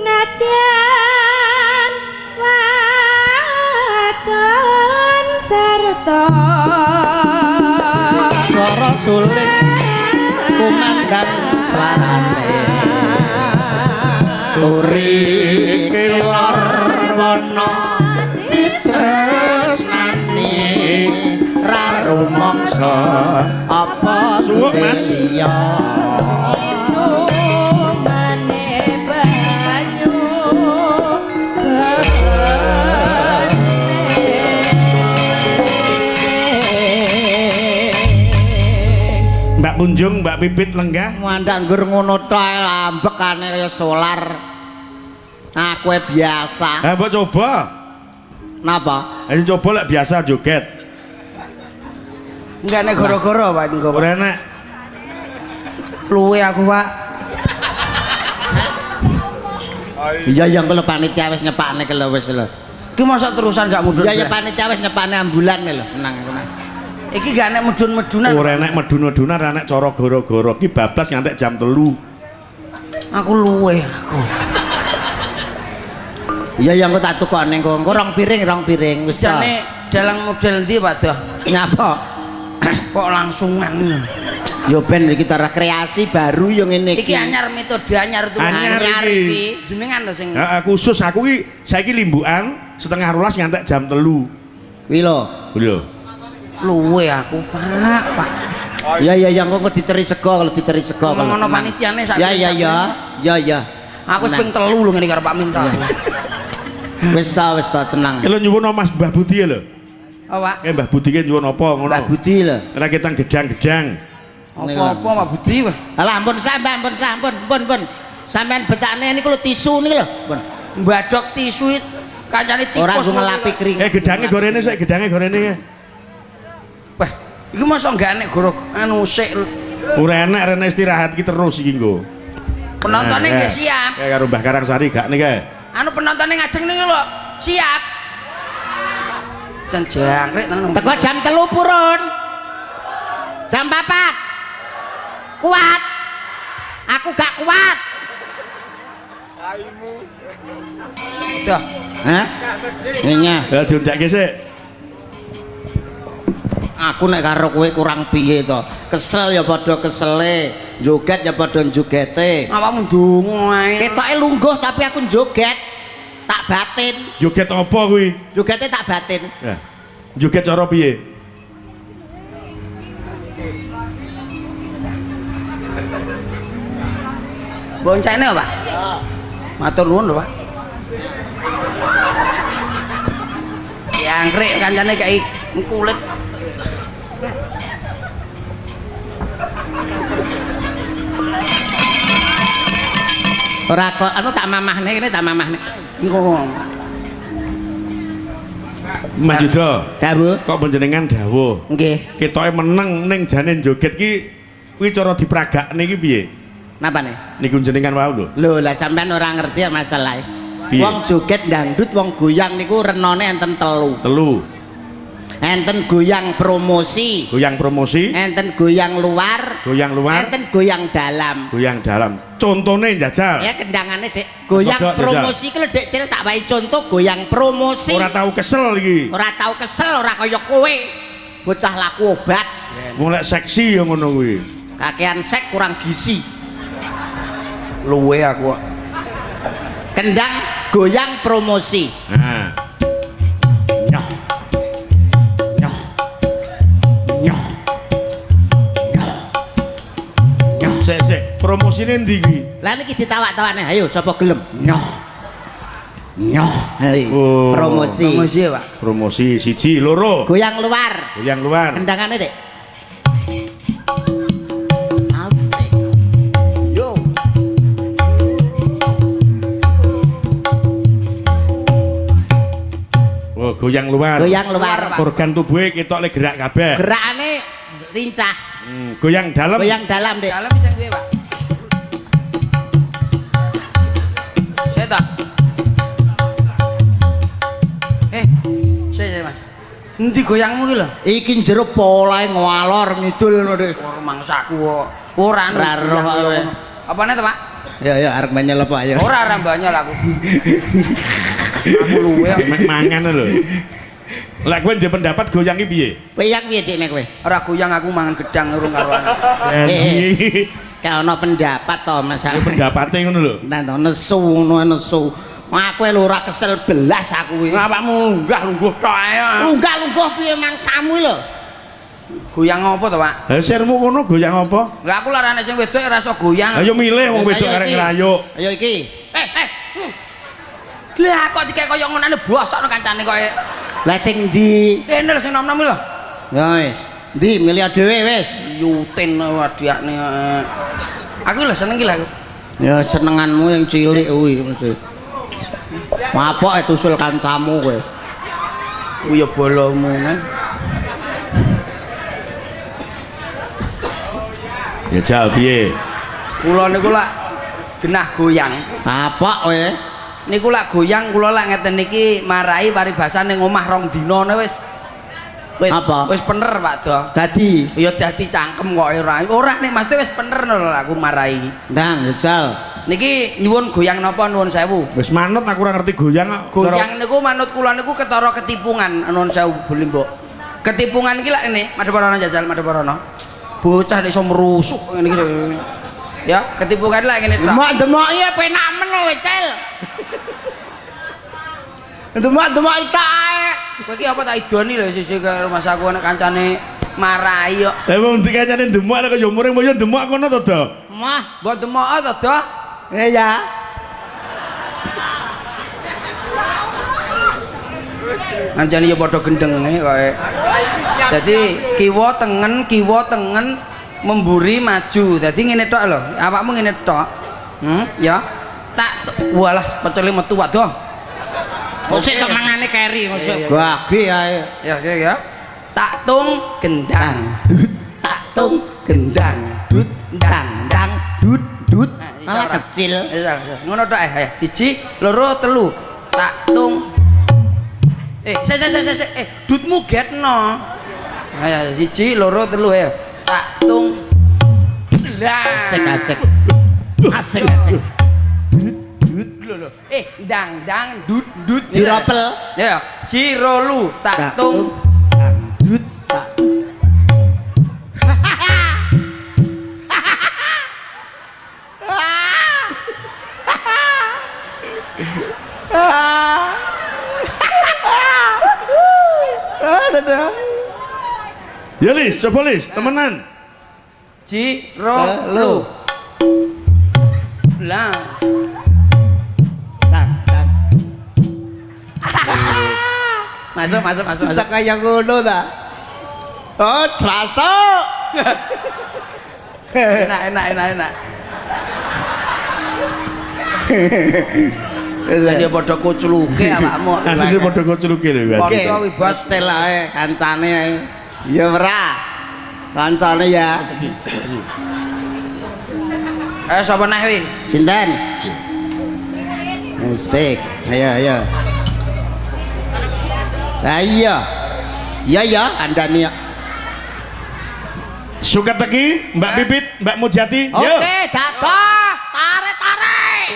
[SPEAKER 7] Nadyan wadon sarta
[SPEAKER 2] Swara suling kumandang slarane. Turi kelor wana ditresnani ra rumangsa apa
[SPEAKER 1] Suwuk, Mas.
[SPEAKER 2] iya.
[SPEAKER 7] mane banyu
[SPEAKER 1] Mbak Punjung, Mbak Pipit lenggah.
[SPEAKER 2] Mandanggur ngono tok ambekane kaya solar. Aku biasa.
[SPEAKER 1] Mbok coba.
[SPEAKER 2] Napa?
[SPEAKER 1] Ayo coba lek biasa joget.
[SPEAKER 3] Enggak nek gara-gara Pak engko.
[SPEAKER 1] Ora enak.
[SPEAKER 3] Luwe aku Pak.
[SPEAKER 2] Iya yang kalau panitia wis nyepakne kalau wis lho.
[SPEAKER 3] Ki mosok terusan gak mundur.
[SPEAKER 2] Iya ya panitia wis nyepakne ambulan lho. Tenang aku.
[SPEAKER 3] Iki gak nek medun-medunan.
[SPEAKER 1] Ora enak medun-medunan, ora enak cara gara-gara. Ki bablas ngantek jam 3.
[SPEAKER 3] Aku luwe aku.
[SPEAKER 2] Iya yang aku tak tukone engko. Engko rong piring wis ta.
[SPEAKER 3] Jane dalang model ndi Pak Doh?
[SPEAKER 2] Nyapa?
[SPEAKER 3] Kok langsungan.
[SPEAKER 2] Yo ben kita rekreasi baru yo ngene
[SPEAKER 3] Iki
[SPEAKER 2] iki.
[SPEAKER 3] anyar metode anyar tuh.
[SPEAKER 1] Anyar iki.
[SPEAKER 3] Jenengan lho sing.
[SPEAKER 1] Heeh, khusus aku ki saiki limbukan 12:30 ngantek jam 3.
[SPEAKER 2] Kuwi lho.
[SPEAKER 1] Lho.
[SPEAKER 3] Luwe aku Pak.
[SPEAKER 2] Iya yang engko diteri sego kalau diteri sego kalau.
[SPEAKER 3] Ngono panitiane sak.
[SPEAKER 2] Ya.
[SPEAKER 3] Aku wis ping 3 lho ngene karo Pak Minta.
[SPEAKER 2] Wis ta tenang.
[SPEAKER 1] Kalau nyuwun Mas Mbah Budi lho.
[SPEAKER 3] Oh Pak.
[SPEAKER 1] Mbah Budi ki nyuwun apa ngono?
[SPEAKER 2] Mbak Budi lho.
[SPEAKER 1] Ora ketang gedang-gedang.
[SPEAKER 3] Apa-apa Pak Budi weh.
[SPEAKER 2] Alah ampun sampean pun. Sampean betakne niku lho tisu niku lho. Pun.
[SPEAKER 3] Mbadok tisu kancane tikus.
[SPEAKER 2] Ora nggo ngelapi kering.
[SPEAKER 1] Gedange gorene sik, gedange gorene.
[SPEAKER 3] Wah, iki mosok gak nek goro anu sik.
[SPEAKER 1] Ora enak rene istirahat ki terus iki nggo.
[SPEAKER 3] Penontonnya nggih siap.
[SPEAKER 1] Kayak karo Mbah Karangsari gak nih kae.
[SPEAKER 3] Anu penontonnya ngajeng niku lho. Siap. Jan jangkrik tenan.
[SPEAKER 2] Teko jam 3 purun. Jam 4. Kuat. Aku gak kuat.
[SPEAKER 3] Dah.
[SPEAKER 2] Hah? Nyenya.
[SPEAKER 1] Ya diundakke sik.
[SPEAKER 2] Aku nek karo kowe kurang piye to? Kesel ya padha kesele, joget ya padha jogete.
[SPEAKER 3] Awakmu ndonga ae.
[SPEAKER 2] Ketoke lungguh tapi aku joget. Tak batin.
[SPEAKER 1] Joget apa kuwi?
[SPEAKER 2] Jogete tak batin.
[SPEAKER 1] Ya. Joget cara piye?
[SPEAKER 3] Boncane Pak? Matur nuwun lho Pak. Jangkrik kancane kayak kulit.
[SPEAKER 2] Ora kok anu tak mamahne kene tak mamahne.
[SPEAKER 3] Engko
[SPEAKER 1] Mas Yuda.
[SPEAKER 2] Dawuh.
[SPEAKER 1] Kok panjenengan dawuh?
[SPEAKER 2] Nggih.
[SPEAKER 1] Ketoke meneng ning jane joget ki kuwi cara dipragakne ki piye?
[SPEAKER 2] Napane?
[SPEAKER 1] Niku jenengan wau lho.
[SPEAKER 2] Lho lah sampean ora ngerti ya masalahe.
[SPEAKER 1] Piye?
[SPEAKER 2] Wong joget dangdut wong goyang niku renone enten 3.
[SPEAKER 1] 3.
[SPEAKER 2] enten goyang promosi,
[SPEAKER 1] goyang promosi,
[SPEAKER 2] enten goyang luar, enten goyang dalam.
[SPEAKER 1] goyang dalam. Contone njajal.
[SPEAKER 2] Ya kendangane Dek. Goyang
[SPEAKER 1] Kodok,
[SPEAKER 2] promosi ki lho Dek Cil tak wae contoh goyang promosi.
[SPEAKER 1] Ora tahu kesel iki.
[SPEAKER 2] Ora tau kesel ora kaya kowe. Bocah laku obat.
[SPEAKER 1] Wong lek seksi ya ngono kuwi.
[SPEAKER 2] Kakean sek kurang gizi.
[SPEAKER 3] Luwe aku.
[SPEAKER 2] Kendang goyang promosi.
[SPEAKER 1] Nah.
[SPEAKER 2] Nyoh. Nyoh. Nyoh. Nyoh.
[SPEAKER 1] Sik, promosine ndi iki?
[SPEAKER 2] Lah niki ditawak-tawakne. Ayo sapa gelem? Nyoh. Nyoh. Hei.
[SPEAKER 1] Oh.
[SPEAKER 2] Promosi.
[SPEAKER 3] Promosi ya, Pak.
[SPEAKER 1] Promosi siji, loro.
[SPEAKER 2] Goyang luar.
[SPEAKER 1] Goyang luar.
[SPEAKER 2] Kendangane Dek. Asik.
[SPEAKER 3] Yo.
[SPEAKER 1] Oh, goyang luar.
[SPEAKER 2] Goyang luar.
[SPEAKER 1] Organ tubuhe ketok le gerak kabeh.
[SPEAKER 2] Gerakane lincah.
[SPEAKER 1] Goyang dalam.
[SPEAKER 2] Goyang dalam Dek.
[SPEAKER 3] Dalam bisa duwe, Pak. Saya tak. Saya Mas. Endi goyangmu ki lho?
[SPEAKER 2] Iki jero polahe ngwalor ngidul ngono Dek.
[SPEAKER 3] Ora mangsaku kok. Ora anu.
[SPEAKER 2] Ora roh kowe.
[SPEAKER 3] Apane to, Pak?
[SPEAKER 2] Ya arep menyelep ayo.
[SPEAKER 3] Ora rambanya lah aku. Aku luwe.
[SPEAKER 1] Mek mangan lho. Lek kowe ndek pendapat goyang iki piye?
[SPEAKER 2] Peyang piye Dik nek kowe?
[SPEAKER 3] Ora goyang aku mangan gedang urung karo ana.
[SPEAKER 2] Kayak ana pendapat to masalah.
[SPEAKER 1] Pendapate ngono lho.
[SPEAKER 2] Nah to nesu ngono nesu. Aku lho ora kesel belas aku iki.
[SPEAKER 3] Ngapakmu lunggah-lungguh tok ae.
[SPEAKER 2] Lunggah-lungguh piye mangsamu lho?
[SPEAKER 3] Goyang apa to, Pak?
[SPEAKER 1] Lah sirmu ngono goyang apa?
[SPEAKER 3] Lah aku larane sing wedok ora iso goyang.
[SPEAKER 1] Ayo milih wong wedok arek ngrayuk.
[SPEAKER 2] Ayo iki.
[SPEAKER 3] Lah kok dikek koyo ngonane bosokno kancane koyo.
[SPEAKER 2] Lah sing ndi?
[SPEAKER 3] Ener sing nom-nom lho.
[SPEAKER 2] Ya wis. Ndi milih dhewe wis.
[SPEAKER 3] Yutin adiakne. Aku lho seneng ki lho aku.
[SPEAKER 2] Ya senenganmu yang cilik kuwi mesti. Mapok tusul kancamu kowe.
[SPEAKER 3] Ku ya bolomu nang.
[SPEAKER 1] Ya jal piye?
[SPEAKER 3] Kula niku lak genah goyang.
[SPEAKER 2] Apa kowe?
[SPEAKER 3] Niku lak goyang kula lak ngeten niki marai paribasan ning omah rong dinane wis. Wis bener Pak Do.
[SPEAKER 2] Dadi
[SPEAKER 3] Ya dadi cangkem kok ora. Ora nek Mas wis bener lho aku marai.
[SPEAKER 2] ndang jajal.
[SPEAKER 3] Niki nyuwun goyang napa nuwun sewu.
[SPEAKER 1] Wis manut aku ora ngerti goyang kok.
[SPEAKER 3] Goyang niku manut kula niku ketara ketipungan nuwun sewu Buli Mbok. Ketipungan iki lak ini Madheparana jajal Madheparana. Bocah iso merusuk ngene iki. Ya, ketipungan lak ngene tok.
[SPEAKER 2] Demok-demok iya penak men kowe, Cil. Demok-demok tok ae.
[SPEAKER 3] Kowe iki apa tak idoni lho sisi ke rumah saku anak kancane marai kok.
[SPEAKER 1] Lah wong dikancane demok lek yo muring yo demok kono to, Do.
[SPEAKER 2] Mah,
[SPEAKER 3] Mbok demok to, Do.
[SPEAKER 2] ya.
[SPEAKER 3] Kancane ya padha gendenge kok. Dadi kiwa tengen memburi maju. Dadi ngene tok lho. Awakmu ngene tok. Ya. Tak walah pecele metu waduh.
[SPEAKER 2] Mosok temangane keri mosok. Gage ae.
[SPEAKER 3] Ya. Tak tung gendang.
[SPEAKER 2] Tak tung gendang dut dang dang dut dut. Malah kecil.
[SPEAKER 3] Ngono tok ae. 1 2 3. Tak tung. Dutmu getno. Ayo 1 2 3 ya. Tak tung. Lah.
[SPEAKER 2] Asik.
[SPEAKER 3] Lho. Dang dang dut dut
[SPEAKER 2] Diropel.
[SPEAKER 3] Ya, cirolu tak tung
[SPEAKER 2] Dut tak.
[SPEAKER 1] Ya Lis, coba Lis, temenan.
[SPEAKER 3] Cirolu. Lah.
[SPEAKER 2] Dang.
[SPEAKER 3] Masuk.
[SPEAKER 2] Bisa kayak ngono ta? Oh, Selasa.
[SPEAKER 3] Enak. Jadi padha kucluke awakmu.
[SPEAKER 1] Asline padha kocluke lho, Mas.
[SPEAKER 3] Padha wibas
[SPEAKER 2] celae kancane ae. Ya ora. Kancane ya.
[SPEAKER 3] Sapa neh wi?
[SPEAKER 2] Sinten? Musik. Ayo. Lah iya. Iya ya, andani ya.
[SPEAKER 1] Suka teki Mbak Pipit, Mbak Mujati.
[SPEAKER 2] Oke, dados tarik-tarik.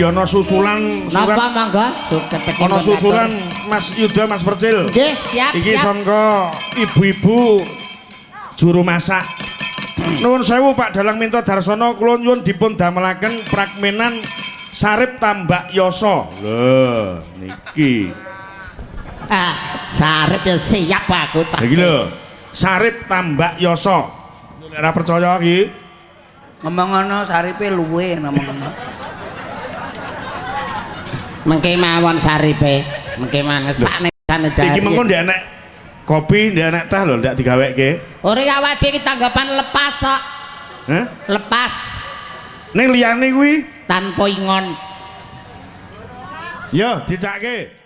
[SPEAKER 1] iki ana susulan surat.
[SPEAKER 2] Napa mangga?
[SPEAKER 1] Ana susulan Mas Yuda, Mas Percil.
[SPEAKER 2] Nggih, siap.
[SPEAKER 1] Iki sangka ibu-ibu juru masak. Nuwun sewu Pak Dalang Minto Darsono, kula nyuwun dipun damelaken prakmenan sarip tambak yoso. Lho, niki.
[SPEAKER 2] Ah, sarip ya siap aku cah.
[SPEAKER 1] Iki lho, sarip tambak yoso. Nek ora percaya iki,
[SPEAKER 3] ngomong ana saripe luwe ngomong.
[SPEAKER 2] Mengke mawon saripe. Mengke mangesane sanedari.
[SPEAKER 1] Iki mengko ndek enek kopi, ndek enek teh lho ndak digaweke.
[SPEAKER 2] Ora awake dhewe iki tanggapan lepas kok.
[SPEAKER 1] Hah?
[SPEAKER 2] Lepas
[SPEAKER 1] Ning liyane kuwi
[SPEAKER 2] tanpa ingon.
[SPEAKER 1] yo dicakke.